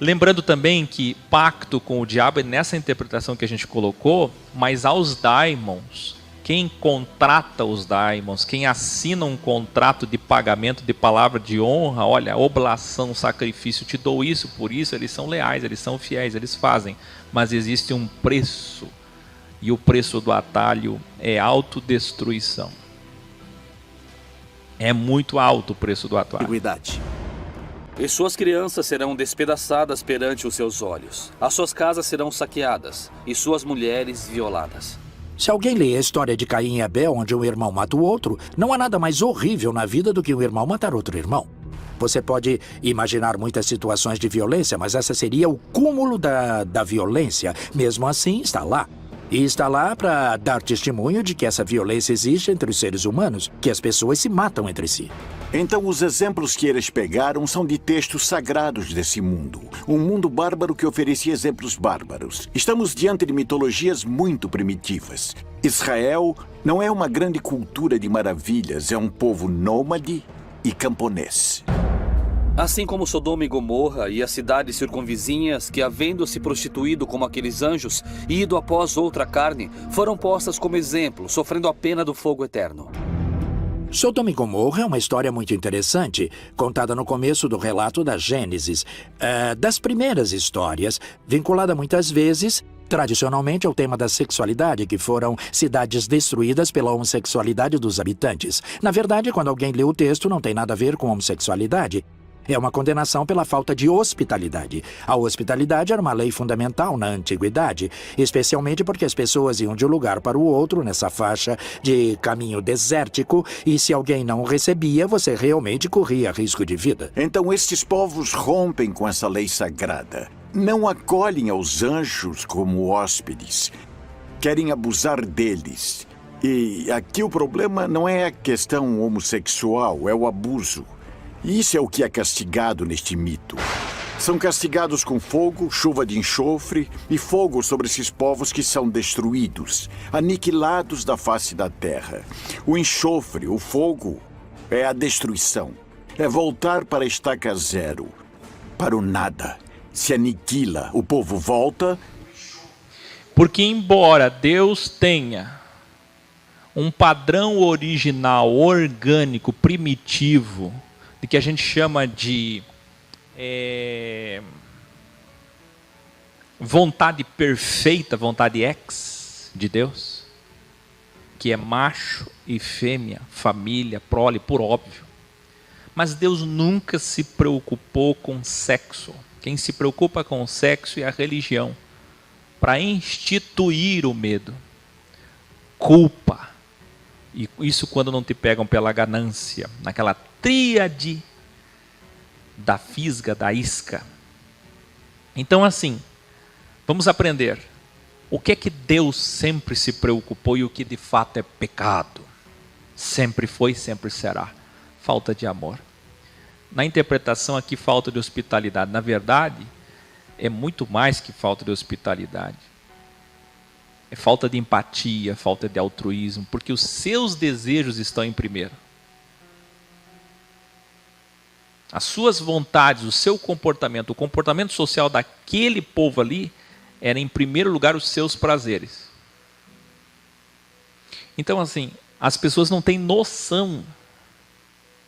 Lembrando também que pacto com o diabo é nessa interpretação que a gente colocou, mas aos daimons, quem contrata os daimons, quem assina um contrato de pagamento de palavra de honra, olha, oblação, sacrifício, te dou isso, por isso, eles são leais, eles são fiéis, eles fazem. Mas existe um preço, e o preço do atalho é autodestruição. É muito alto o preço do atalho. E suas crianças serão despedaçadas perante os seus olhos. As suas casas serão saqueadas e suas mulheres violadas. Se alguém lê a história de Caim e Abel, onde um irmão mata o outro, não há nada mais horrível na vida do que um irmão matar outro irmão. Você pode imaginar muitas situações de violência, mas essa seria o cúmulo da violência. Mesmo assim, está lá. E está lá para dar testemunho de que essa violência existe entre os seres humanos, que as pessoas se matam entre si. Então os exemplos que eles pegaram são de textos sagrados desse mundo. Um mundo bárbaro que oferecia exemplos bárbaros. Estamos diante de mitologias muito primitivas. Israel não é uma grande cultura de maravilhas, é um povo nômade e camponês. Assim como Sodoma e Gomorra e as cidades circunvizinhas que, havendo se prostituído como aqueles anjos e ido após outra carne, foram postas como exemplo, sofrendo a pena do fogo eterno. Sodoma e Gomorra é uma história muito interessante, contada no começo do relato da Gênesis, das primeiras histórias, vinculada muitas vezes, tradicionalmente, ao tema da sexualidade, que foram cidades destruídas pela homossexualidade dos habitantes. Na verdade, quando alguém lê o texto, não tem nada a ver com homossexualidade. É uma condenação pela falta de hospitalidade. A hospitalidade era uma lei fundamental na antiguidade, especialmente porque as pessoas iam de um lugar para o outro nessa faixa de caminho desértico, e se alguém não recebia, você realmente corria risco de vida. Então estes povos rompem com essa lei sagrada. Não acolhem aos anjos como hóspedes. Querem abusar deles. E aqui o problema não é a questão homossexual, é o abuso. Isso é o que é castigado neste mito. São castigados com fogo, chuva de enxofre e fogo sobre esses povos que são destruídos, aniquilados da face da terra. O enxofre, o fogo, é a destruição. É voltar para a estaca zero, para o nada. Se aniquila, o povo volta. Porque embora Deus tenha um padrão original, orgânico, primitivo, que a gente chama de vontade perfeita, vontade ex de Deus, que é macho e fêmea, família, prole, por óbvio. Mas Deus nunca se preocupou com sexo. Quem se preocupa com o sexo é a religião, para instituir o medo, culpa. E isso quando não te pegam pela ganância, naquela tríade da fisga, da isca. Então assim, vamos aprender o que é que Deus sempre se preocupou e o que de fato é pecado. Sempre foi, sempre será. Falta de amor. Na interpretação aqui, falta de hospitalidade. Na verdade, é muito mais que falta de hospitalidade. É falta de empatia, falta de altruísmo, porque os seus desejos estão em primeiro. As suas vontades, o seu comportamento, o comportamento social daquele povo ali era em primeiro lugar os seus prazeres. Então, assim, as pessoas não têm noção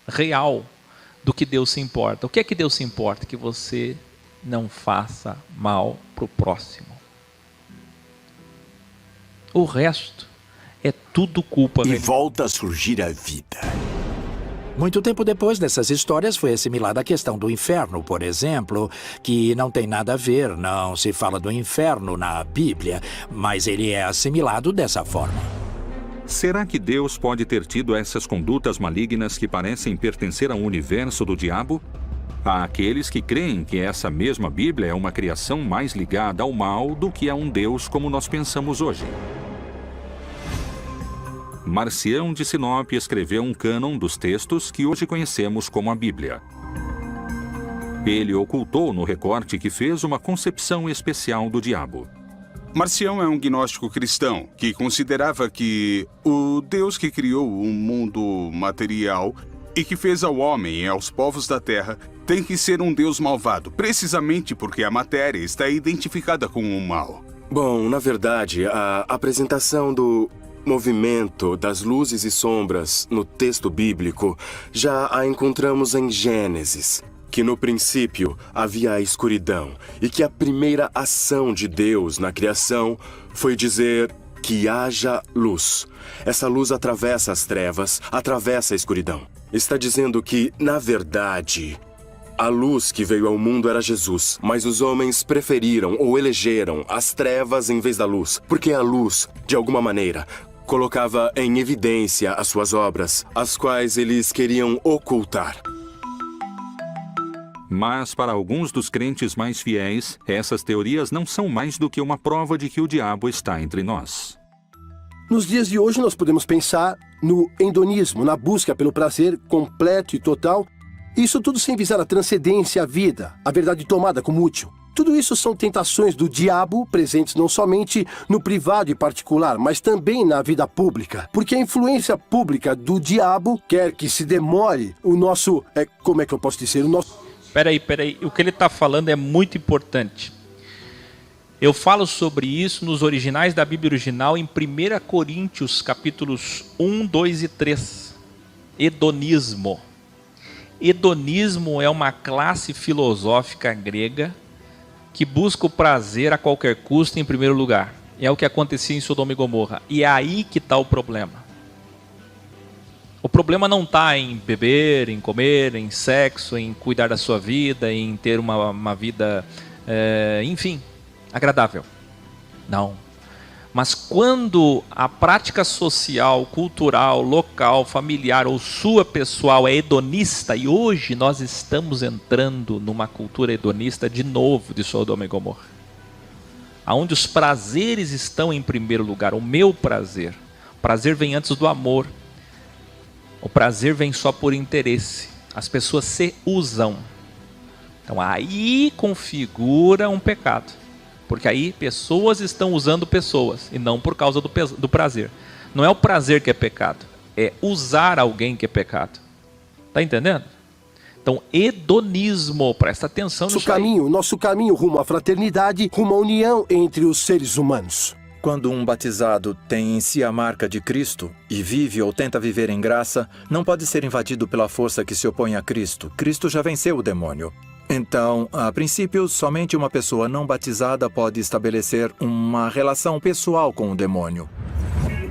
real do que Deus se importa. O que é que Deus se importa? Que você não faça mal para o próximo. O resto é tudo culpa E dele. volta a surgir a vida. Muito tempo depois dessas histórias foi assimilada a questão do inferno, por exemplo, que não tem nada a ver, não se fala do inferno na Bíblia, mas ele é assimilado dessa forma. Será que Deus pode ter tido essas condutas malignas que parecem pertencer ao universo do diabo? Há aqueles que creem que essa mesma Bíblia é uma criação mais ligada ao mal do que a um Deus como nós pensamos hoje. Marcião de Sinop escreveu um cânon dos textos que hoje conhecemos como a Bíblia. Ele ocultou no recorte que fez uma concepção especial do diabo. Marcião é um gnóstico cristão que considerava que o Deus que criou o mundo material e que fez ao homem e aos povos da terra tem que ser um Deus malvado, precisamente porque a matéria está identificada com o mal. Bom, na verdade, a apresentação do movimento das luzes e sombras no texto bíblico já a encontramos em Gênesis, que no princípio havia a escuridão e que a primeira ação de Deus na criação foi dizer que haja luz. Essa luz atravessa as trevas, atravessa a escuridão. Está dizendo que, na verdade, a luz que veio ao mundo era Jesus, mas os homens preferiram ou elegeram as trevas em vez da luz, porque a luz, de alguma maneira, colocava em evidência as suas obras, as quais eles queriam ocultar. Mas para alguns dos crentes mais fiéis, essas teorias não são mais do que uma prova de que o diabo está entre nós. Nos dias de hoje, nós podemos pensar no hedonismo, na busca pelo prazer completo e total. Isso tudo sem visar a transcendência, a vida, a verdade tomada como útil. Tudo isso são tentações do diabo presentes não somente no privado e particular, mas também na vida pública. Porque a influência pública do diabo quer que se demore o nosso... como é que eu posso dizer? O nosso... Peraí. O que ele está falando é muito importante. Eu falo sobre isso nos originais da Bíblia original em 1 Coríntios, capítulos 1, 2 e 3. Hedonismo. Hedonismo é uma classe filosófica grega que busca o prazer a qualquer custo em primeiro lugar. É o que acontecia em Sodoma e Gomorra. E é aí que está o problema. O problema não está em beber, em comer, em sexo, em cuidar da sua vida, em ter uma vida, enfim, agradável. Não. Mas quando a prática social, cultural, local, familiar ou sua pessoal é hedonista, e hoje nós estamos entrando numa cultura hedonista de novo de Sodoma e Gomorra, onde os prazeres estão em primeiro lugar, o meu prazer. O prazer vem antes do amor. O prazer vem só por interesse. As pessoas se usam. Então aí configura um pecado. Porque aí pessoas estão usando pessoas e não por causa do prazer. Não é o prazer que é pecado, é usar alguém que é pecado. Tá entendendo? Então, hedonismo, presta atenção nisso aí. Nosso caminho rumo à fraternidade, rumo à união entre os seres humanos. Quando um batizado tem em si a marca de Cristo e vive ou tenta viver em graça, não pode ser invadido pela força que se opõe a Cristo. Cristo já venceu o demônio. Então, a princípio, somente uma pessoa não batizada pode estabelecer uma relação pessoal com o demônio.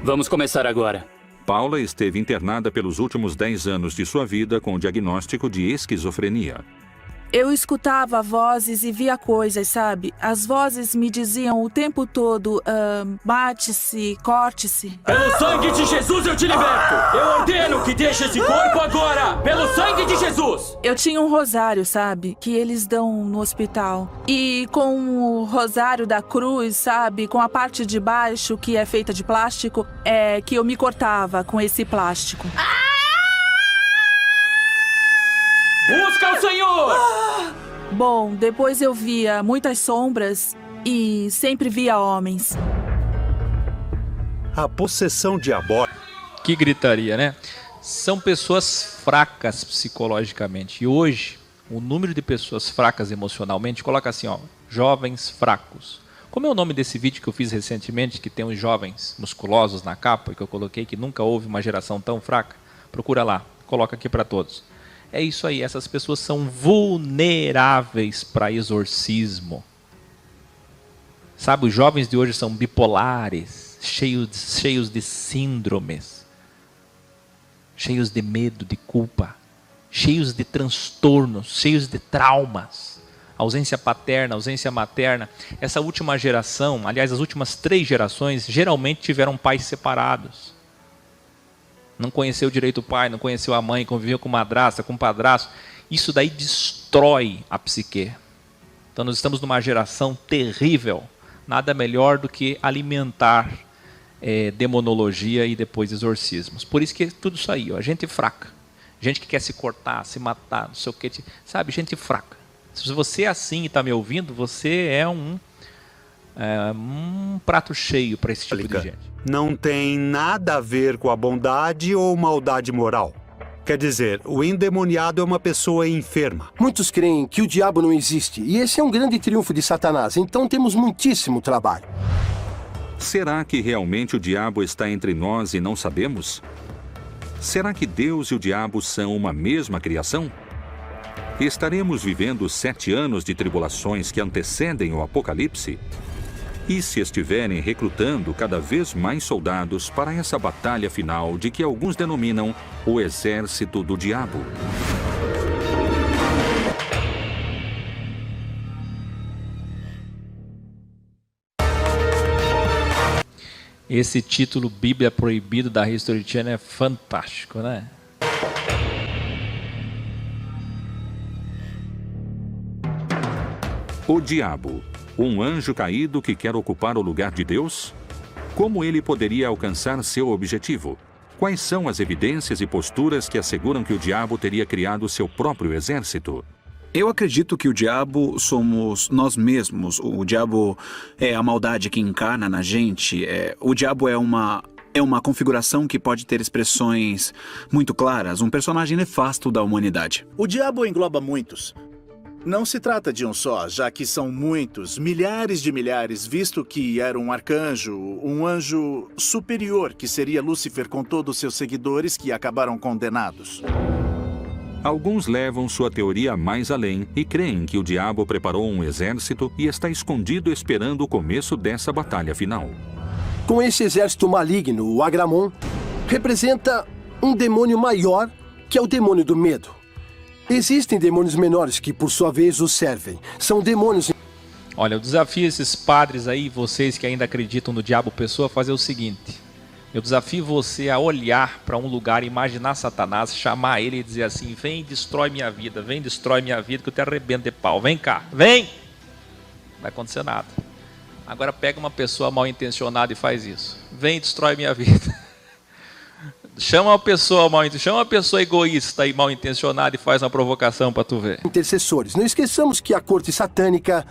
Vamos começar agora. Paula esteve internada pelos últimos 10 anos de sua vida com o diagnóstico de esquizofrenia. Eu escutava vozes e via coisas, sabe? As vozes me diziam o tempo todo, mate-se, corte-se. Pelo sangue de Jesus eu te liberto! Eu ordeno que deixe esse corpo agora! Pelo sangue de Jesus! Eu tinha um rosário, sabe? Que eles dão no hospital. E com o rosário da cruz, sabe? Com a parte de baixo, que é feita de plástico, é que eu me cortava com esse plástico. Busca o Senhor! Bom, depois eu via muitas sombras e sempre via homens. A possessão diabólica. Que gritaria, né? São pessoas fracas psicologicamente. E hoje, o número de pessoas fracas emocionalmente, coloca assim, ó, jovens fracos. Como é o nome desse vídeo que eu fiz recentemente, que tem uns jovens musculosos na capa, que eu coloquei que nunca houve uma geração tão fraca? Procura lá, coloca aqui para todos. É isso aí, essas pessoas são vulneráveis para exorcismo. Sabe, os jovens de hoje são bipolares, cheios de síndromes, cheios de medo, de culpa, cheios de transtornos, cheios de traumas. Ausência paterna, ausência materna. Essa última geração, aliás, as últimas 3 gerações, geralmente tiveram pais separados. Não conheceu direito o pai, não conheceu a mãe, conviveu com madrasta, com padrasto. Isso daí destrói a psique. Então nós estamos numa geração terrível. Nada melhor do que alimentar demonologia e depois exorcismos. Por isso que é tudo isso aí, ó, gente fraca. Gente que quer se cortar, se matar, não sei o que. Sabe, gente fraca. Se você é assim e está me ouvindo, você é um prato cheio para esse tipo de gente. Não tem nada a ver com a bondade ou maldade moral. Quer dizer, o endemoniado é uma pessoa enferma. Muitos creem que o diabo não existe, e esse é um grande triunfo de Satanás, então temos muitíssimo trabalho. Será que realmente o diabo está entre nós e não sabemos? Será que Deus e o diabo são uma mesma criação? Estaremos vivendo 7 anos de tribulações que antecedem o Apocalipse? E se estiverem recrutando cada vez mais soldados para essa batalha final de que alguns denominam o exército do diabo? Esse título Bíblia Proibido da History Channel é fantástico, né? O diabo, um anjo caído que quer ocupar o lugar de Deus? Como ele poderia alcançar seu objetivo? Quais são as evidências e posturas que asseguram que o diabo teria criado seu próprio exército? Eu acredito que o diabo somos nós mesmos. O diabo é a maldade que encarna na gente. O diabo é uma configuração que pode ter expressões muito claras. Um personagem nefasto da humanidade. O diabo engloba muitos. Não se trata de um só, já que são muitos, milhares de milhares, visto que era um arcanjo, um anjo superior, que seria Lúcifer com todos os seus seguidores que acabaram condenados. Alguns levam sua teoria mais além e creem que o diabo preparou um exército e está escondido esperando o começo dessa batalha final. Com esse exército maligno, o Agramon representa um demônio maior, que é o demônio do medo. Existem demônios menores que, por sua vez, os servem. São demônios... Olha, eu desafio esses padres aí, vocês que ainda acreditam no diabo pessoa, a fazer o seguinte. Eu desafio você a olhar para um lugar, imaginar Satanás, chamar ele e dizer assim: vem, destrói minha vida, vem, destrói minha vida, que eu te arrebento de pau. Vem cá, vem! Não vai acontecer nada. Agora pega uma pessoa mal intencionada e faz isso. Vem, destrói minha vida. Chama uma pessoa egoísta e mal intencionada e faz uma provocação para tu ver. Intercessores. Não esqueçamos que a corte satânica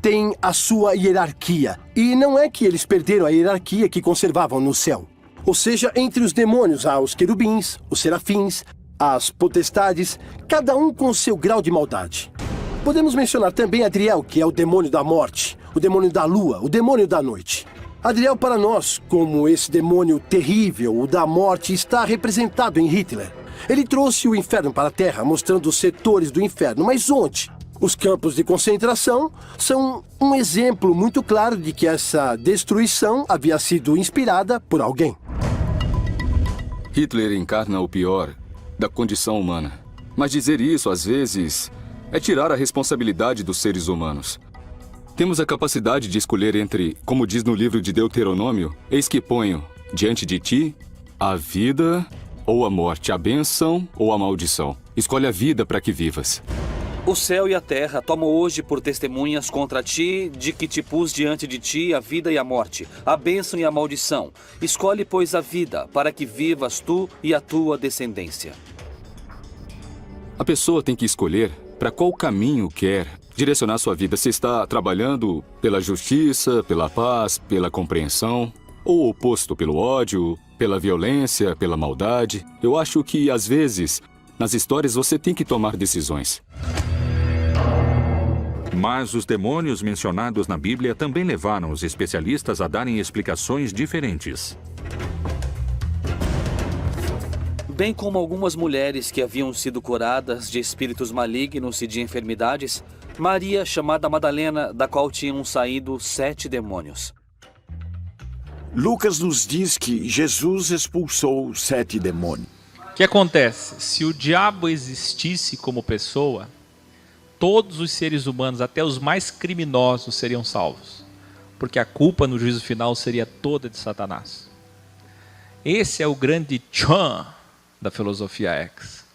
tem a sua hierarquia. E não é que eles perderam a hierarquia que conservavam no céu. Ou seja, entre os demônios há os querubins, os serafins, as potestades, cada um com seu grau de maldade. Podemos mencionar também Adriel, que é o demônio da morte, o demônio da lua, o demônio da noite. Adriel, para nós, como esse demônio terrível, o da morte, está representado em Hitler. Ele trouxe o inferno para a Terra, mostrando os setores do inferno. Mas onde? Os campos de concentração são um exemplo muito claro de que essa destruição havia sido inspirada por alguém. Hitler encarna o pior da condição humana. Mas dizer isso, às vezes, é tirar a responsabilidade dos seres humanos. Temos a capacidade de escolher entre, como diz no livro de Deuteronômio, eis que ponho diante de ti a vida ou a morte, a bênção ou a maldição. Escolhe a vida para que vivas. O céu e a terra tomam hoje por testemunhas contra ti, de que te pus diante de ti a vida e a morte, a bênção e a maldição. Escolhe, pois, a vida, para que vivas tu e a tua descendência. A pessoa tem que escolher para qual caminho quer direcionar sua vida. Se está trabalhando pela justiça, pela paz, pela compreensão, ou o oposto, pelo ódio, pela violência, pela maldade. Eu acho que, às vezes, nas histórias você tem que tomar decisões. Mas os demônios mencionados na Bíblia também levaram os especialistas a darem explicações diferentes. Bem como algumas mulheres que haviam sido curadas de espíritos malignos e de enfermidades, Maria, chamada Madalena, da qual tinham saído 7 demônios. Lucas nos diz que Jesus expulsou 7 demônios. O que acontece? Se o diabo existisse como pessoa, todos os seres humanos, até os mais criminosos, seriam salvos. Porque a culpa no juízo final seria toda de Satanás. Esse é o grande tchan da filosofia X.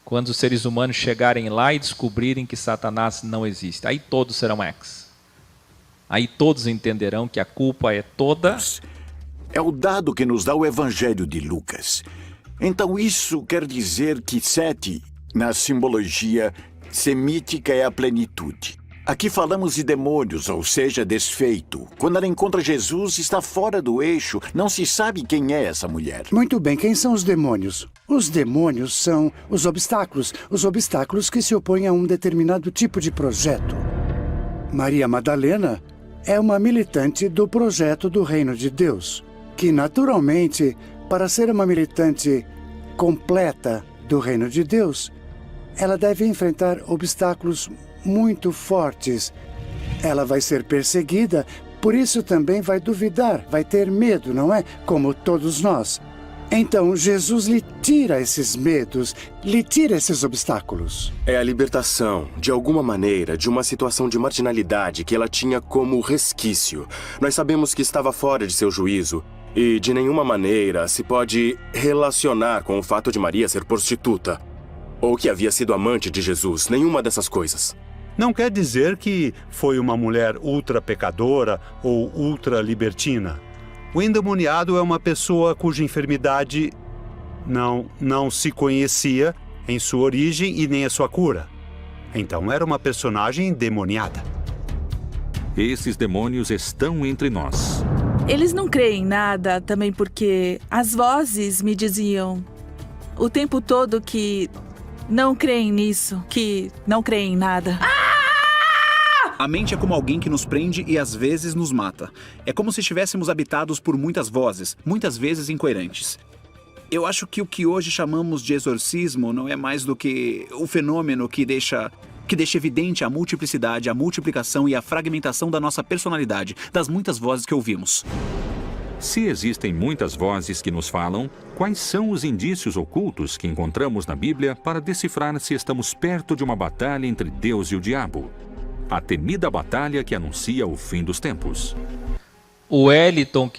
Quando os seres humanos chegarem lá e descobrirem que Satanás não existe, aí todos serão X. Aí todos entenderão que a culpa é toda... É o dado que nos dá o Evangelho de Lucas. Então isso quer dizer que 7, na simbologia semítica, é a plenitude. Aqui falamos de demônios, ou seja, desfeito. Quando ela encontra Jesus, está fora do eixo. Não se sabe quem é essa mulher. Muito bem, quem são os demônios? Os demônios são os obstáculos que se opõem a um determinado tipo de projeto. Maria Madalena é uma militante do projeto do Reino de Deus, que naturalmente, para ser uma militante completa do Reino de Deus, ela deve enfrentar obstáculos muito fortes. Ela vai ser perseguida, por isso também vai duvidar, vai ter medo, não é? Como todos nós. Então, Jesus lhe tira esses medos, lhe tira esses obstáculos. É a libertação, de alguma maneira, de uma situação de marginalidade que ela tinha como resquício. Nós sabemos que estava fora de seu juízo e, de nenhuma maneira, se pode relacionar com o fato de Maria ser prostituta ou que havia sido amante de Jesus. Nenhuma dessas coisas. Não quer dizer que foi uma mulher ultra pecadora ou ultra libertina. O endemoniado é uma pessoa cuja enfermidade não se conhecia em sua origem e nem a sua cura. Então era uma personagem endemoniada. Esses demônios estão entre nós. Eles não creem em nada também porque as vozes me diziam o tempo todo que não creem nisso, que não creem em nada. A mente é como alguém que nos prende e às vezes nos mata. É como se estivéssemos habitados por muitas vozes, muitas vezes incoerentes. Eu acho que o que hoje chamamos de exorcismo não é mais do que o fenômeno que deixa evidente a multiplicidade, a multiplicação e a fragmentação da nossa personalidade, das muitas vozes que ouvimos. Se existem muitas vozes que nos falam, quais são os indícios ocultos que encontramos na Bíblia para decifrar se estamos perto de uma batalha entre Deus e o diabo? A temida batalha que anuncia o fim dos tempos. O Wellington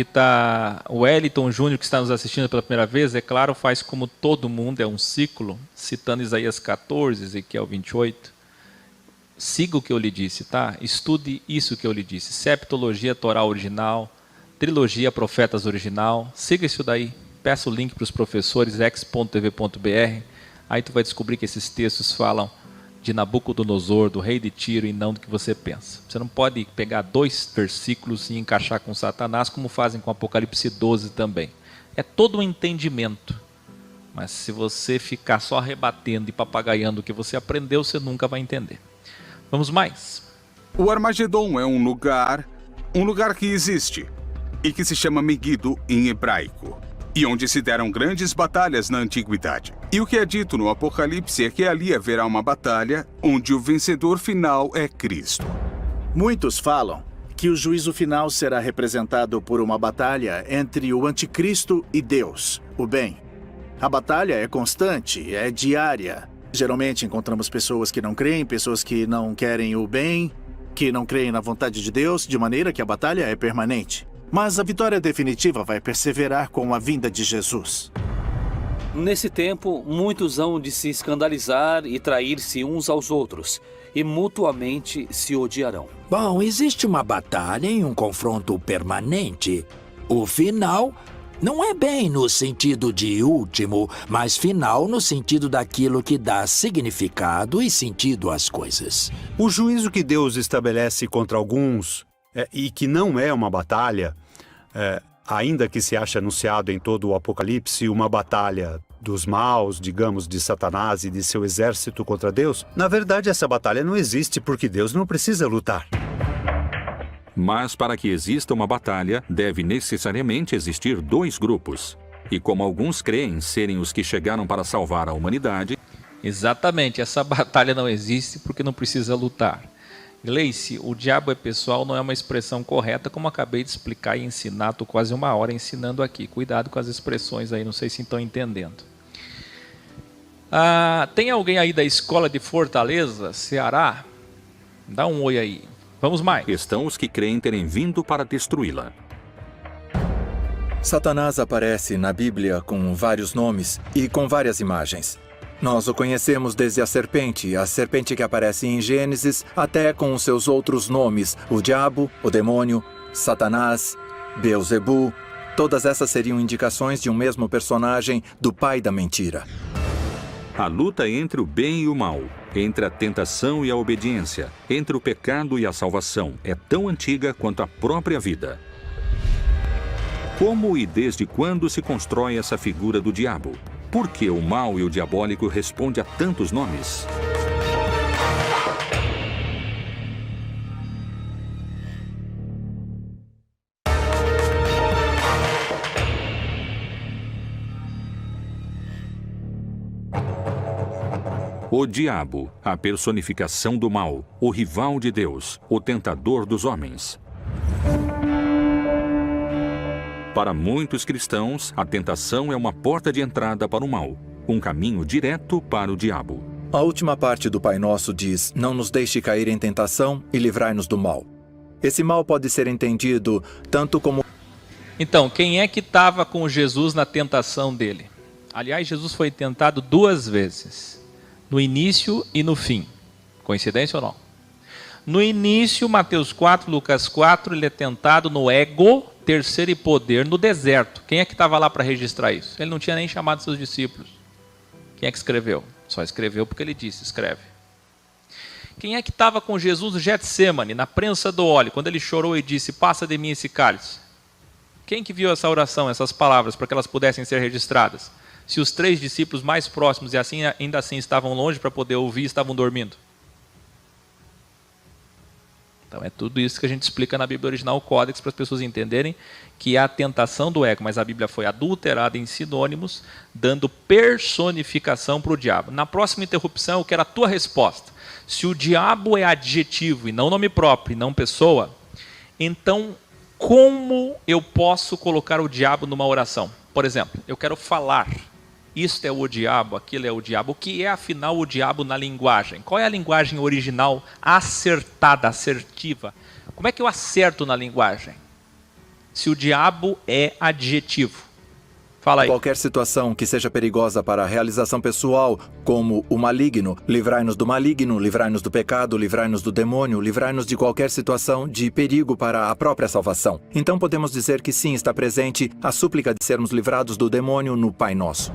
Júnior, que está nos assistindo pela primeira vez, é claro, faz como todo mundo, é um ciclo, citando Isaías 14, Ezequiel 28. Siga o que eu lhe disse, tá? Estude isso que eu lhe disse. Septologia Torá original, trilogia Profetas original. Siga isso daí. Peça o link para os professores, x.tv.br. Aí tu vai descobrir que esses textos falam de Nabucodonosor, do rei de Tiro, e não do que você pensa. Você não pode pegar 2 versículos e encaixar com Satanás, como fazem com Apocalipse 12 também. É todo um entendimento. Mas se você ficar só rebatendo e papagaiando o que você aprendeu, você nunca vai entender. Vamos mais. O Armagedon é um lugar que existe e que se chama Megido em hebraico, e onde se deram grandes batalhas na antiguidade. E o que é dito no Apocalipse é que ali haverá uma batalha onde o vencedor final é Cristo. Muitos falam que o juízo final será representado por uma batalha entre o anticristo e Deus, o bem. A batalha é constante, é diária. Geralmente encontramos pessoas que não creem, pessoas que não querem o bem, que não creem na vontade de Deus, de maneira que a batalha é permanente. Mas a vitória definitiva vai perseverar com a vinda de Jesus. Nesse tempo, muitos hão de se escandalizar e trair-se uns aos outros, e mutuamente se odiarão. Bom, existe uma batalha e um confronto permanente. O final não é bem no sentido de último, mas final no sentido daquilo que dá significado e sentido às coisas. O juízo que Deus estabelece contra alguns, e que não é uma batalha, ainda que se ache anunciado em todo o Apocalipse uma batalha dos maus, digamos, de Satanás e de seu exército contra Deus, na verdade essa batalha não existe porque Deus não precisa lutar. Mas para que exista uma batalha, deve necessariamente existir dois grupos. E como alguns creem serem os que chegaram para salvar a humanidade... Exatamente, essa batalha não existe porque não precisa lutar. Gleice, o diabo é pessoal não é uma expressão correta, como acabei de explicar e ensinar. Estou quase 1 hora ensinando aqui. Cuidado com as expressões aí, não sei se estão entendendo. Tem alguém aí da escola de Fortaleza, Ceará? Dá um oi aí. Vamos mais. Estão os que creem terem vindo para destruí-la. Satanás aparece na Bíblia com vários nomes e com várias imagens. Nós o conhecemos desde a serpente que aparece em Gênesis, até com os seus outros nomes, o diabo, o demônio, Satanás, Beelzebu. Todas essas seriam indicações de um mesmo personagem, do pai da mentira. A luta entre o bem e o mal, entre a tentação e a obediência, entre o pecado e a salvação, é tão antiga quanto a própria vida. Como e desde quando se constrói essa figura do diabo? Por que o mal e o diabólico respondem a tantos nomes? O diabo, a personificação do mal, o rival de Deus, o tentador dos homens. Para muitos cristãos, a tentação é uma porta de entrada para o mal, um caminho direto para o diabo. A última parte do Pai Nosso diz: não nos deixe cair em tentação e livrai-nos do mal. Esse mal pode ser entendido tanto como... Então, quem é que estava com Jesus na tentação dele? Aliás, Jesus foi tentado 2 vezes, no início e no fim. Coincidência ou não? No início, Mateus 4, Lucas 4, ele é tentado no ego, terceiro e poder, no deserto. Quem é que estava lá para registrar isso? Ele não tinha nem chamado seus discípulos. Quem é que escreveu? Só escreveu porque ele disse, escreve. Quem é que estava com Jesus no Getsemane, na prensa do óleo, quando ele chorou e disse, passa de mim esse cálice? Quem que viu essa oração, essas palavras, para que elas pudessem ser registradas? Se os 3 discípulos mais próximos e assim, ainda assim estavam longe para poder ouvir, estavam dormindo. Então é tudo isso que a gente explica na Bíblia original, o Códex, para as pessoas entenderem que é a tentação do ego, mas a Bíblia foi adulterada em sinônimos, dando personificação para o diabo. Na próxima interrupção eu quero a tua resposta. Se o diabo é adjetivo e não nome próprio, e não pessoa, então como eu posso colocar o diabo numa oração? Por exemplo, eu quero falar, isto é o diabo, aquilo é o diabo. O que é, afinal, o diabo na linguagem? Qual é a linguagem original acertada, assertiva? Como é que eu acerto na linguagem? Se o diabo é adjetivo. Fala aí. Qualquer situação que seja perigosa para a realização pessoal, como o maligno, livrai-nos do maligno, livrai-nos do pecado, livrai-nos do demônio, livrai-nos de qualquer situação de perigo para a própria salvação. Então podemos dizer que sim, está presente a súplica de sermos livrados do demônio no Pai Nosso.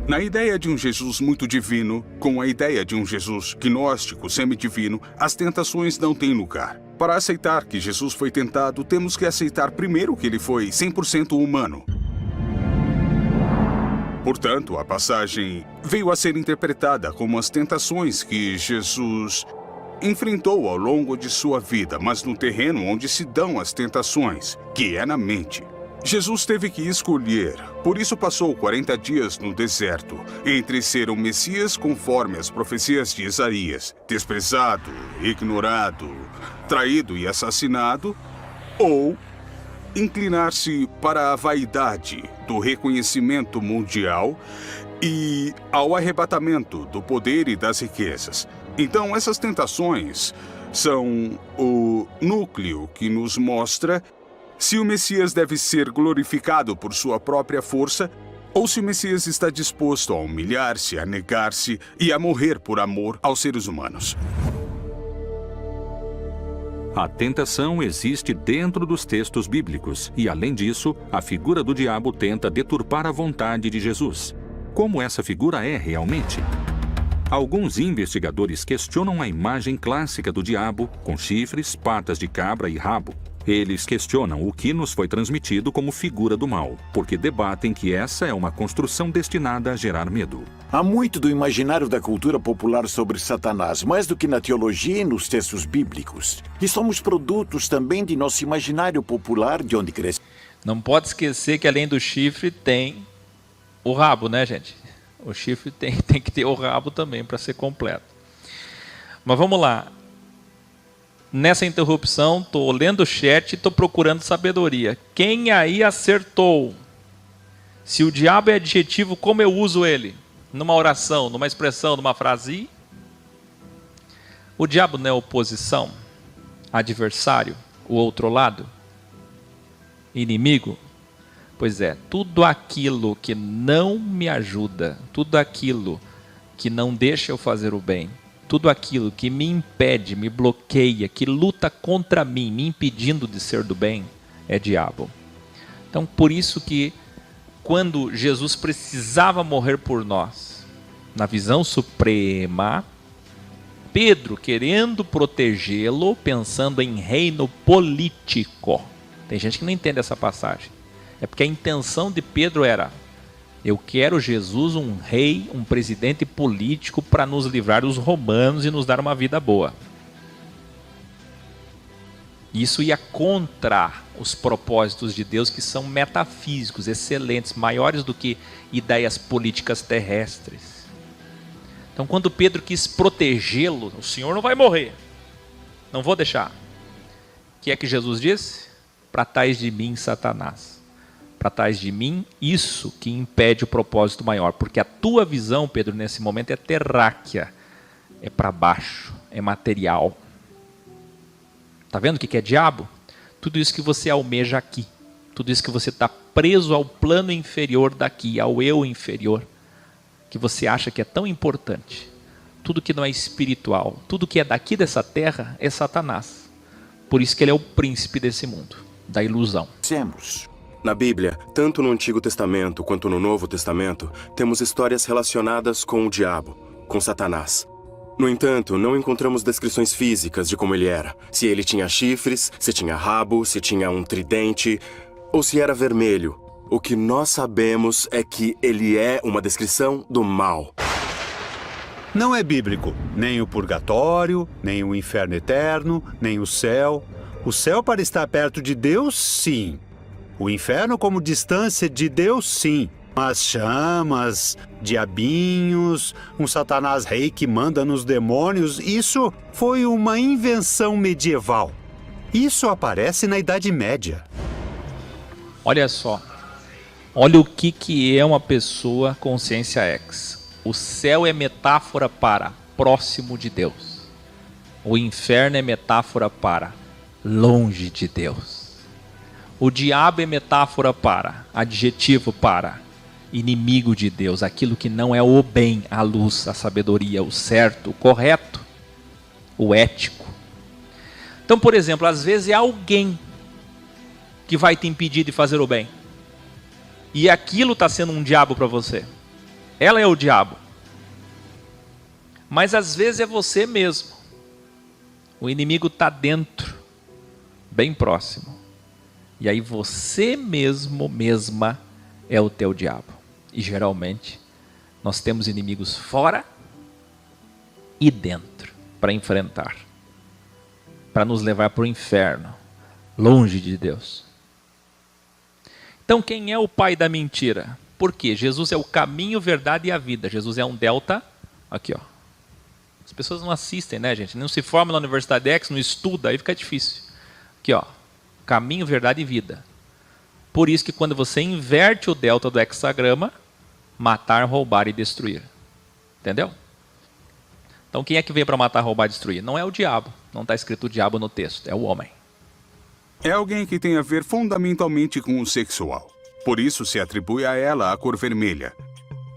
Na ideia de um Jesus muito divino, com a ideia de um Jesus gnóstico semidivino, as tentações não têm lugar. Para aceitar que Jesus foi tentado, temos que aceitar primeiro que ele foi 100% humano. Portanto, a passagem veio a ser interpretada como as tentações que Jesus enfrentou ao longo de sua vida, mas no terreno onde se dão as tentações, que é na mente. Jesus teve que escolher, por isso passou 40 dias no deserto, entre ser o Messias conforme as profecias de Isaías, desprezado, ignorado, traído e assassinado, ou inclinar-se para a vaidade do reconhecimento mundial e ao arrebatamento do poder e das riquezas. Então, essas tentações são o núcleo que nos mostra se o Messias deve ser glorificado por sua própria força ou se o Messias está disposto a humilhar-se, a negar-se e a morrer por amor aos seres humanos. A tentação existe dentro dos textos bíblicos e, além disso, a figura do diabo tenta deturpar a vontade de Jesus. Como essa figura é realmente? Alguns investigadores questionam a imagem clássica do diabo, com chifres, patas de cabra e rabo. Eles questionam o que nos foi transmitido como figura do mal, porque debatem que essa é uma construção destinada a gerar medo. Há muito do imaginário da cultura popular sobre Satanás, mais do que na teologia e nos textos bíblicos. E somos produtos também de nosso imaginário popular, de onde crescemos. Não pode esquecer que além do chifre tem o rabo, né, gente? O chifre tem que ter o rabo também para ser completo. Mas vamos lá. Nessa interrupção, estou lendo o chat e estou procurando sabedoria. Quem aí acertou? Se o diabo é adjetivo, como eu uso ele? Numa oração, numa expressão, numa frase? O diabo não é oposição? Adversário? O outro lado? Inimigo? Pois é, tudo aquilo que não me ajuda, tudo aquilo que não deixa eu fazer o bem, tudo aquilo que me impede, me bloqueia, que luta contra mim, me impedindo de ser do bem, é diabo. Então, por isso que quando Jesus precisava morrer por nós, na visão suprema, Pedro, querendo protegê-lo, pensando em reino político. Tem gente que não entende essa passagem. É porque a intenção de Pedro era: eu quero Jesus, um rei, um presidente político para nos livrar dos romanos e nos dar uma vida boa. Isso ia contra os propósitos de Deus, que são metafísicos, excelentes, maiores do que ideias políticas terrestres. Então, quando Pedro quis protegê-lo, o Senhor não vai morrer, não vou deixar. O que é que Jesus disse? Para trás de mim, Satanás. Para trás de mim, isso que impede o propósito maior. Porque a tua visão, Pedro, nesse momento é terráquea. É para baixo, é material. Está vendo o que é diabo? Tudo isso que você almeja aqui. Tudo isso que você está preso ao plano inferior daqui, ao eu inferior. Que você acha que é tão importante. Tudo que não é espiritual, tudo que é daqui dessa terra é Satanás. Por isso que ele é o príncipe desse mundo, da ilusão. Na Bíblia, tanto no Antigo Testamento quanto no Novo Testamento, temos histórias relacionadas com o diabo, com Satanás. No entanto, não encontramos descrições físicas de como ele era. Se ele tinha chifres, se tinha rabo, se tinha um tridente, ou se era vermelho. O que nós sabemos é que ele é uma descrição do mal. Não é bíblico. Nem o purgatório, nem o inferno eterno, nem o céu. O céu para estar perto de Deus, sim. O inferno como distância de Deus, sim. Mas chamas, diabinhos, um Satanás rei que manda nos demônios, isso foi uma invenção medieval. Isso aparece na Idade Média. Olha só. Olha o que é uma pessoa consciência X. O céu é metáfora para próximo de Deus. O inferno é metáfora para longe de Deus. O diabo é metáfora para, adjetivo para, inimigo de Deus, aquilo que não é o bem, a luz, a sabedoria, o certo, o correto, o ético. Então, por exemplo, às vezes é alguém que vai te impedir de fazer o bem. E aquilo está sendo um diabo para você. Ela é o diabo. Mas às vezes é você mesmo. O inimigo está dentro, bem próximo. E aí você mesmo, mesma, é o teu diabo. E geralmente nós temos inimigos fora e dentro para enfrentar. Para nos levar para o inferno, longe de Deus. Então quem é o pai da mentira? Por quê? Jesus é o caminho, verdade e a vida. Jesus é um delta, aqui ó. As pessoas não assistem, né, gente? Não se formam na Universidade X, não estuda, aí fica difícil. Aqui ó. Caminho, verdade e vida. Por isso que quando você inverte o delta do hexagrama, matar, roubar e destruir. Entendeu? Então quem é que veio para matar, roubar e destruir? Não é o diabo. Não está escrito o diabo no texto, é o homem. É alguém que tem a ver fundamentalmente com o sexual. Por isso se atribui a ela a cor vermelha.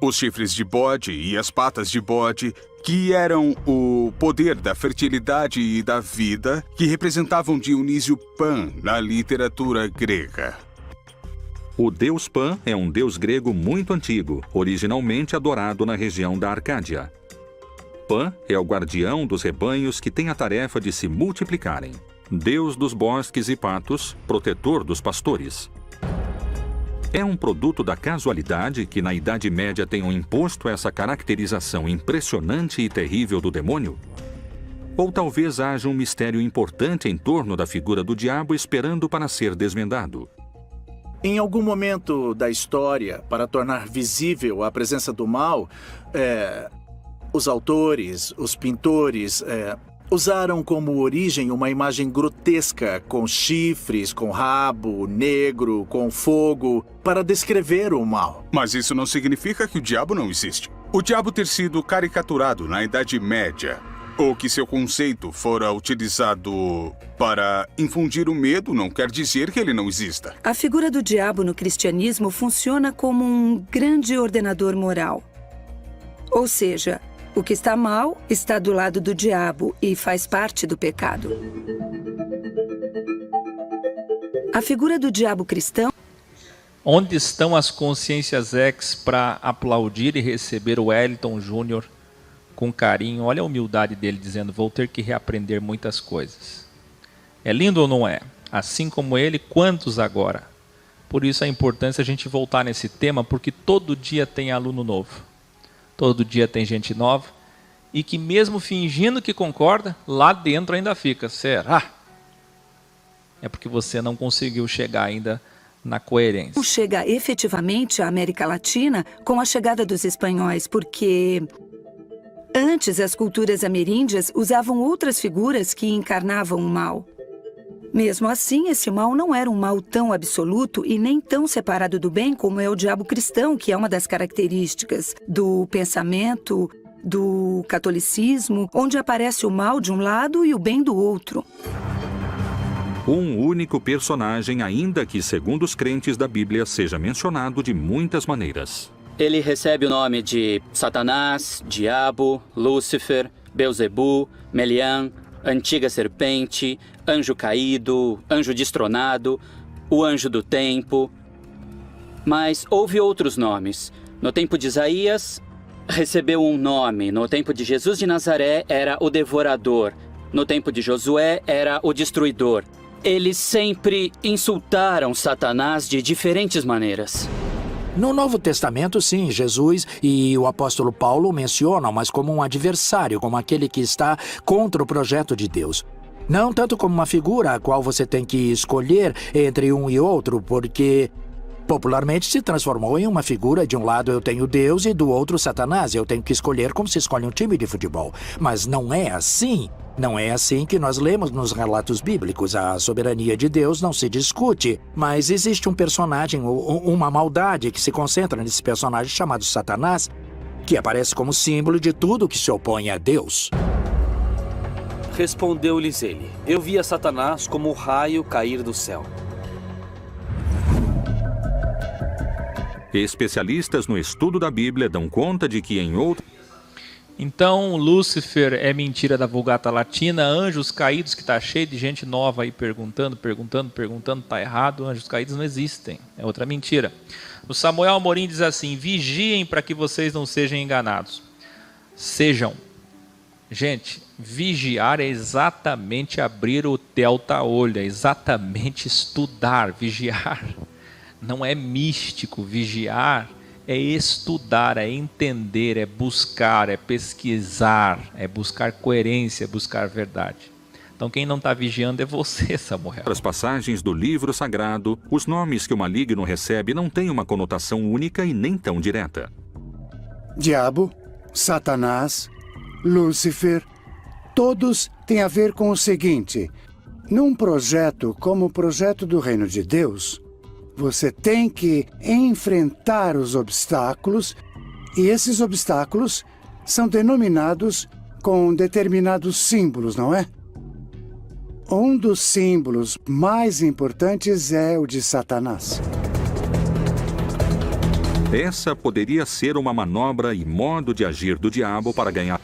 Os chifres de bode e as patas de bode, que eram o poder da fertilidade e da vida, que representavam Dionísio Pan na literatura grega. O deus Pan é um deus grego muito antigo, originalmente adorado na região da Arcádia. Pan é o guardião dos rebanhos que tem a tarefa de se multiplicarem. Deus dos bosques e patos, protetor dos pastores. É um produto da casualidade que na Idade Média tenham imposto essa caracterização impressionante e terrível do demônio? Ou talvez haja um mistério importante em torno da figura do diabo esperando para ser desvendado? Em algum momento da história, para tornar visível a presença do mal, os autores, os pintores, usaram como origem uma imagem grotesca, com chifres, com rabo, negro, com fogo, para descrever o mal. Mas isso não significa que o diabo não existe. O diabo ter sido caricaturado na Idade Média, ou que seu conceito fora utilizado para infundir o medo, não quer dizer que ele não exista. A figura do diabo no cristianismo funciona como um grande ordenador moral. Ou seja, o que está mal está do lado do diabo e faz parte do pecado. A figura do diabo cristão... Onde estão as consciências ex para aplaudir e receber o Wellington Júnior com carinho? Olha a humildade dele dizendo, vou ter que reaprender muitas coisas. É lindo ou não é? Assim como ele, quantos agora? Por isso a importância a gente voltar nesse tema, porque todo dia tem aluno novo. Todo dia tem gente nova e que mesmo fingindo que concorda, lá dentro ainda fica. Será? É porque você não conseguiu chegar ainda na coerência. Não chega efetivamente à América Latina com a chegada dos espanhóis, porque antes as culturas ameríndias usavam outras figuras que encarnavam o mal. Mesmo assim, esse mal não era um mal tão absoluto e nem tão separado do bem como é o diabo cristão, que é uma das características do pensamento, do catolicismo, onde aparece o mal de um lado e o bem do outro. Um único personagem, ainda que, segundo os crentes da Bíblia, seja mencionado de muitas maneiras. Ele recebe o nome de Satanás, Diabo, Lúcifer, Belzebu, Melian, Antiga Serpente, Anjo Caído, Anjo Destronado, o Anjo do Tempo. Mas houve outros nomes. No tempo de Isaías, recebeu um nome. No tempo de Jesus de Nazaré, era o Devorador. No tempo de Josué, era o Destruidor. Eles sempre insultaram Satanás de diferentes maneiras. No Novo Testamento, sim, Jesus e o apóstolo Paulo o mencionam, mas como um adversário, como aquele que está contra o projeto de Deus. Não tanto como uma figura a qual você tem que escolher entre um e outro, porque popularmente se transformou em uma figura. De um lado eu tenho Deus e do outro Satanás. Eu tenho que escolher como se escolhe um time de futebol. Mas não é assim. Não é assim que nós lemos nos relatos bíblicos. A soberania de Deus não se discute, mas existe um personagem, uma maldade que se concentra nesse personagem chamado Satanás, que aparece como símbolo de tudo que se opõe a Deus. Respondeu-lhes ele, eu via Satanás como o raio cair do céu. Especialistas no estudo da Bíblia dão conta de que em outro... Então, Lúcifer é mentira da Vulgata Latina, Anjos Caídos, que está cheio de gente nova aí perguntando, está errado, Anjos Caídos não existem, é outra mentira. O Samuel Amorim diz assim, vigiem para que vocês não sejam enganados. Sejam. Gente, vigiar é exatamente abrir o delta-olho, é exatamente estudar, vigiar. Não é místico, vigiar é estudar, é entender, é buscar, é pesquisar, é buscar coerência, é buscar verdade. Então quem não está vigiando é você, Samuel. As passagens do livro sagrado, os nomes que o maligno recebe não têm uma conotação única e nem tão direta. Diabo, Satanás, Lúcifer, todos têm a ver com o seguinte: num projeto como o projeto do Reino de Deus, você tem que enfrentar os obstáculos, e esses obstáculos são denominados com determinados símbolos, não é? Um dos símbolos mais importantes é o de Satanás. Essa poderia ser uma manobra e modo de agir do diabo para ganhar.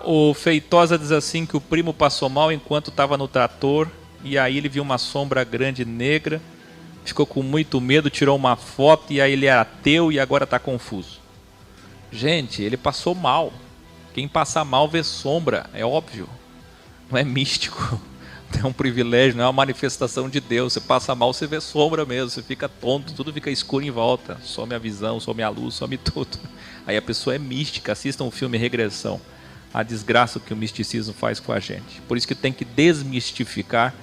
O Feitosa diz assim que o primo passou mal enquanto estava no trator, e aí ele viu uma sombra grande negra, ficou com muito medo, tirou uma foto e aí ele era ateu e agora está confuso. Gente, ele passou mal. Quem passa mal vê sombra, é óbvio. Não é místico. É um privilégio, não é uma manifestação de Deus. Você passa mal, você vê sombra mesmo, você fica tonto, tudo fica escuro em volta. Some a visão, some a luz, some tudo. Aí a pessoa é mística. Assistam o filme Regressão. A desgraça que o misticismo faz com a gente. Por isso que tem que desmistificar,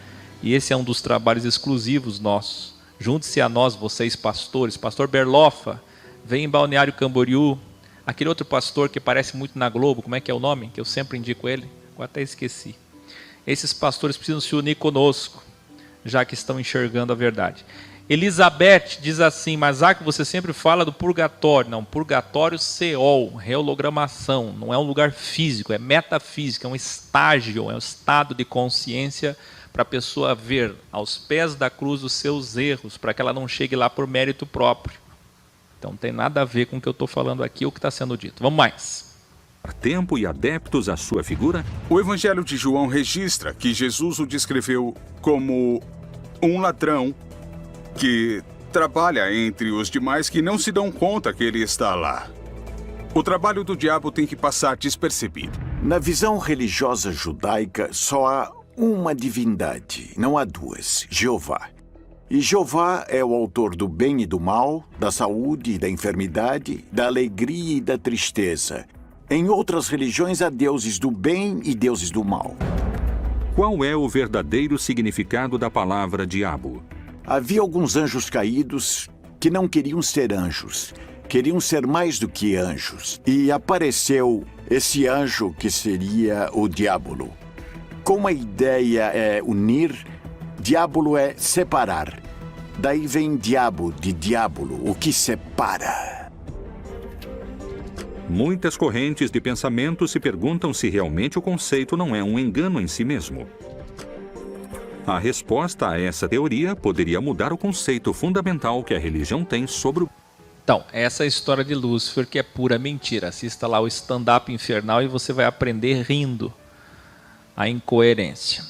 e esse é um dos trabalhos exclusivos nossos. Junte-se a nós, vocês pastores. Pastor Berlofa, vem em Balneário Camboriú. Aquele outro pastor que aparece muito na Globo, como é que é o nome? Que eu sempre indico ele, eu até esqueci. Esses pastores precisam se unir conosco, já que estão enxergando a verdade. Elizabeth diz assim: mas que você sempre fala do purgatório. Não, purgatório, Seol, reologramação, não é um lugar físico, é metafísico, é um estágio, é um estado de consciência para a pessoa ver aos pés da cruz os seus erros, para que ela não chegue lá por mérito próprio. Então não tem nada a ver com o que eu estou falando aqui, ou o que está sendo dito. Vamos mais. Tempo e adeptos à sua figura? O Evangelho de João registra que Jesus o descreveu como um ladrão que trabalha entre os demais que não se dão conta que ele está lá. O trabalho do diabo tem que passar despercebido. Na visão religiosa judaica, só há uma divindade, não há duas: Jeová. E Jeová é o autor do bem e do mal, da saúde e da enfermidade, da alegria e da tristeza. Em outras religiões há deuses do bem e deuses do mal. Qual é o verdadeiro significado da palavra diabo? Havia alguns anjos caídos que não queriam ser anjos, queriam ser mais do que anjos. E apareceu esse anjo que seria o diabolo. Como a ideia é unir, diabolo é separar. Daí vem diabo, de diabolo, o que separa. Muitas correntes de pensamento se perguntam se realmente o conceito não é um engano em si mesmo. A resposta a essa teoria poderia mudar o conceito fundamental que a religião tem sobre o... Então, essa é a história de Lúcifer, que é pura mentira. Assista lá o stand-up infernal e você vai aprender rindo a incoerência.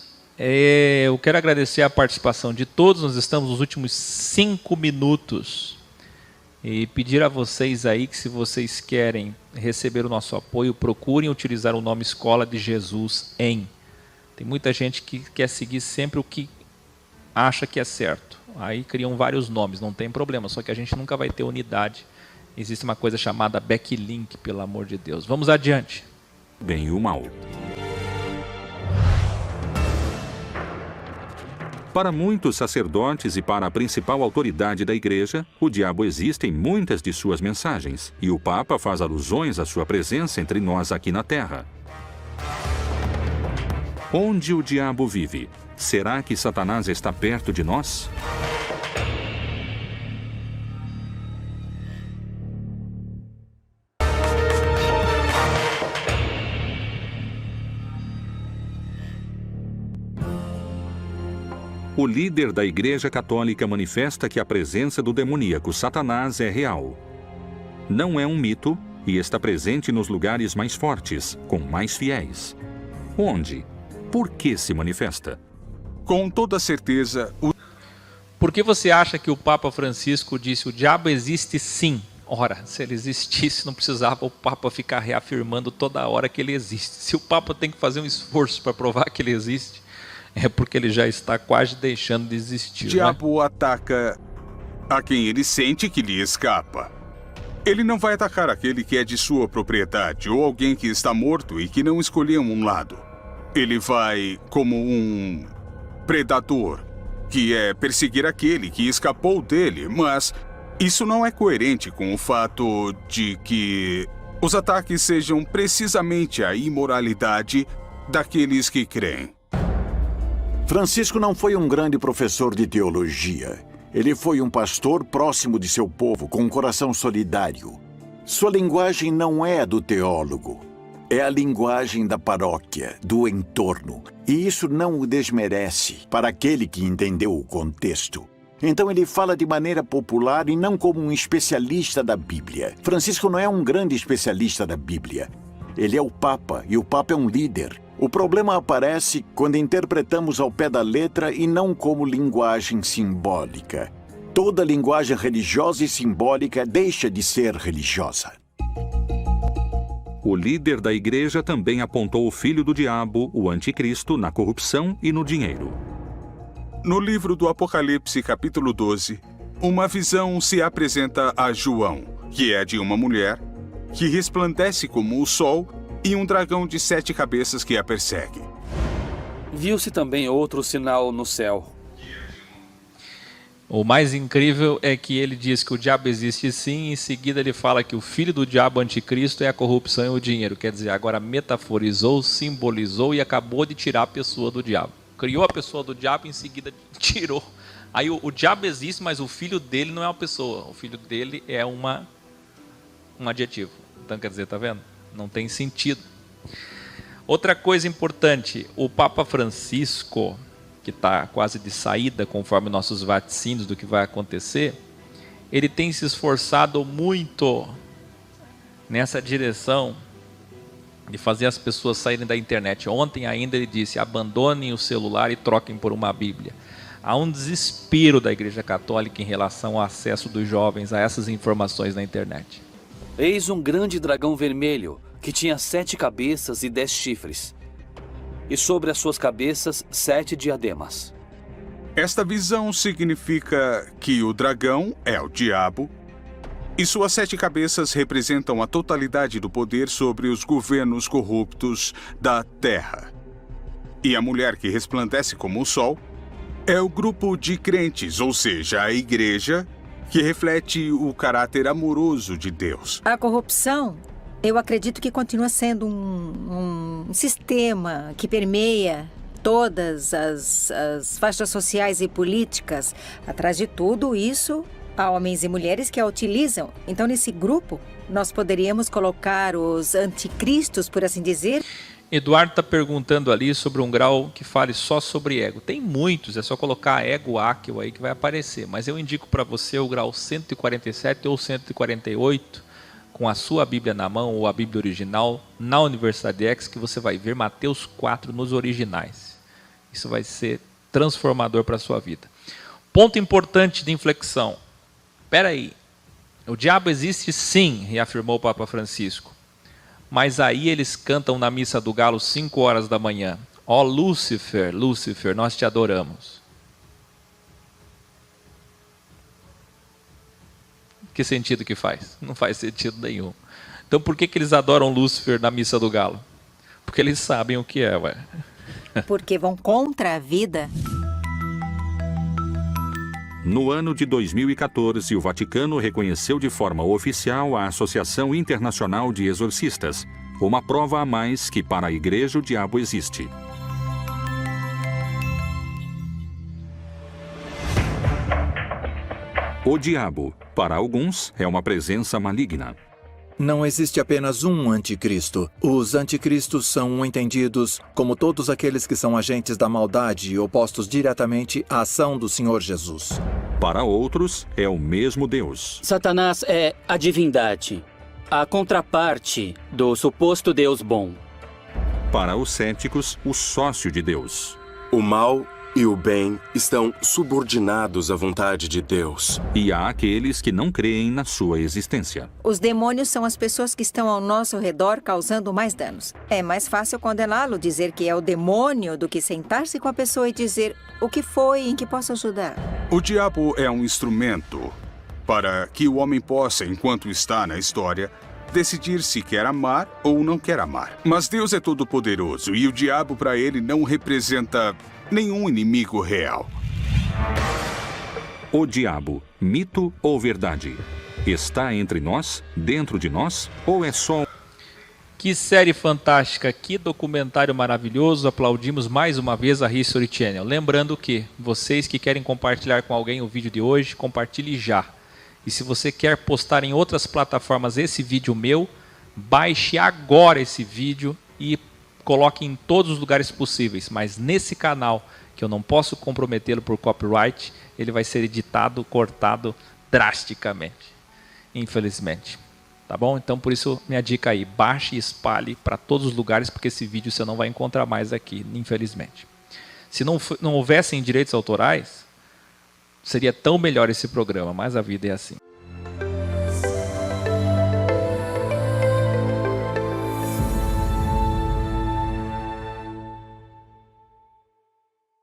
Eu quero agradecer a participação de todos. Nós estamos nos últimos 5 minutos. E pedir a vocês aí que, se vocês querem receber o nosso apoio, procurem utilizar o nome Escola de Jesus em. Tem muita gente que quer seguir sempre o que acha que é certo. Aí criam vários nomes, não tem problema, só que a gente nunca vai ter unidade. Existe uma coisa chamada backlink, pelo amor de Deus. Vamos adiante. Bem e o mal. Para muitos sacerdotes e para a principal autoridade da igreja, o diabo existe em muitas de suas mensagens, e o Papa faz alusões à sua presença entre nós aqui na Terra. Onde o diabo vive? Será que Satanás está perto de nós? O líder da Igreja Católica manifesta que a presença do demoníaco Satanás é real. Não é um mito e está presente nos lugares mais fortes, com mais fiéis. Onde? Por que se manifesta? Com toda certeza, Por que você acha que o Papa Francisco disse: o diabo existe sim? Ora, se ele existisse, não precisava o Papa ficar reafirmando toda hora que ele existe. Se o Papa tem que fazer um esforço para provar que ele existe, é porque ele já está quase deixando de existir. O diabo ataca a quem ele sente que lhe escapa. Ele não vai atacar aquele que é de sua propriedade ou alguém que está morto e que não escolheu um lado. Ele vai como um predador, que é perseguir aquele que escapou dele, mas isso não é coerente com o fato de que os ataques sejam precisamente a imoralidade daqueles que creem. Francisco não foi um grande professor de teologia. Ele foi um pastor próximo de seu povo, com um coração solidário. Sua linguagem não é a do teólogo. É a linguagem da paróquia, do entorno. E isso não o desmerece para aquele que entendeu o contexto. Então ele fala de maneira popular e não como um especialista da Bíblia. Francisco não é um grande especialista da Bíblia. Ele é o Papa, e o Papa é um líder. O problema aparece quando interpretamos ao pé da letra e não como linguagem simbólica. Toda linguagem religiosa e simbólica deixa de ser religiosa. O líder da igreja também apontou o filho do diabo, o anticristo, na corrupção e no dinheiro. No livro do Apocalipse, capítulo 12, uma visão se apresenta a João, que é de uma mulher, que resplandece como o sol, e um dragão de 7 cabeças que a persegue. Viu-se também outro sinal no céu. O mais incrível é que ele diz que o diabo existe sim, e em seguida ele fala que o filho do diabo anticristo é a corrupção e o dinheiro. Quer dizer, agora metaforizou, simbolizou e acabou de tirar a pessoa do diabo. Criou a pessoa do diabo e em seguida tirou. Aí o diabo existe, mas o filho dele não é uma pessoa. O filho dele é um adjetivo. Então, quer dizer, tá vendo? Não tem sentido. Outra coisa importante, o Papa Francisco, que está quase de saída conforme nossos vaticínios do que vai acontecer, ele tem se esforçado muito nessa direção de fazer as pessoas saírem da internet. Ontem ainda ele disse, abandonem o celular e troquem por uma Bíblia. Há um desespero da Igreja Católica em relação ao acesso dos jovens a essas informações na internet. Eis um grande dragão vermelho, que tinha 7 cabeças e 10 chifres. E sobre as suas cabeças 7 diademas. Esta visão significa que o dragão é o diabo, e suas 7 cabeças representam a totalidade do poder sobre os governos corruptos da terra. E a mulher que resplandece como o sol é o grupo de crentes, ou seja, a igreja, que reflete o caráter amoroso de Deus. A corrupção, eu acredito que continua sendo um sistema que permeia todas as faixas sociais e políticas. Atrás de tudo isso, há homens e mulheres que a utilizam. Então, nesse grupo, nós poderíamos colocar os anticristos, por assim dizer. Eduardo está perguntando ali sobre um grau que fale só sobre ego. Tem muitos, é só colocar ego Áquil aí que vai aparecer. Mas eu indico para você o grau 147 ou 148, com a sua Bíblia na mão ou a Bíblia original, na Universidade X, que você vai ver Mateus 4 nos originais. Isso vai ser transformador para a sua vida. Ponto importante de inflexão. Espera aí, o diabo existe sim, reafirmou o Papa Francisco. Mas aí eles cantam na missa do galo 5 horas da manhã. Ó Lúcifer, Lúcifer, nós te adoramos. Que sentido que faz? Não faz sentido nenhum. Então por que eles adoram Lúcifer na missa do galo? Porque eles sabem o que é, ué. Porque vão contra a vida. No ano de 2014, o Vaticano reconheceu de forma oficial a Associação Internacional de Exorcistas, uma prova a mais que para a Igreja o diabo existe. O diabo, para alguns, é uma presença maligna. Não existe apenas um anticristo. Os anticristos são entendidos como todos aqueles que são agentes da maldade e opostos diretamente à ação do Senhor Jesus. Para outros, é o mesmo Deus. Satanás é a divindade, a contraparte do suposto Deus bom. Para os céticos, o sócio de Deus. O mal e o bem estão subordinados à vontade de Deus. E há aqueles que não creem na sua existência. Os demônios são as pessoas que estão ao nosso redor causando mais danos. É mais fácil condená-lo, dizer que é o demônio, do que sentar-se com a pessoa e dizer o que foi em que posso ajudar. O diabo é um instrumento para que o homem possa, enquanto está na história, decidir se quer amar ou não quer amar. Mas Deus é todo-poderoso e o diabo para ele não representa nenhum inimigo real. O diabo, mito ou verdade? Está entre nós, dentro de nós, ou é só... Que série fantástica, que documentário maravilhoso. Aplaudimos mais uma vez a History Channel. Lembrando que vocês que querem compartilhar com alguém o vídeo de hoje, compartilhe já. E se você quer postar em outras plataformas esse vídeo meu, baixe agora esse vídeo e coloque em todos os lugares possíveis, mas nesse canal, que eu não posso comprometê-lo por copyright, ele vai ser editado, cortado drasticamente, infelizmente. Tá bom? Então, por isso, minha dica aí, baixe e espalhe para todos os lugares, porque esse vídeo você não vai encontrar mais aqui, infelizmente. Se não houvessem direitos autorais, seria tão melhor esse programa, mas a vida é assim.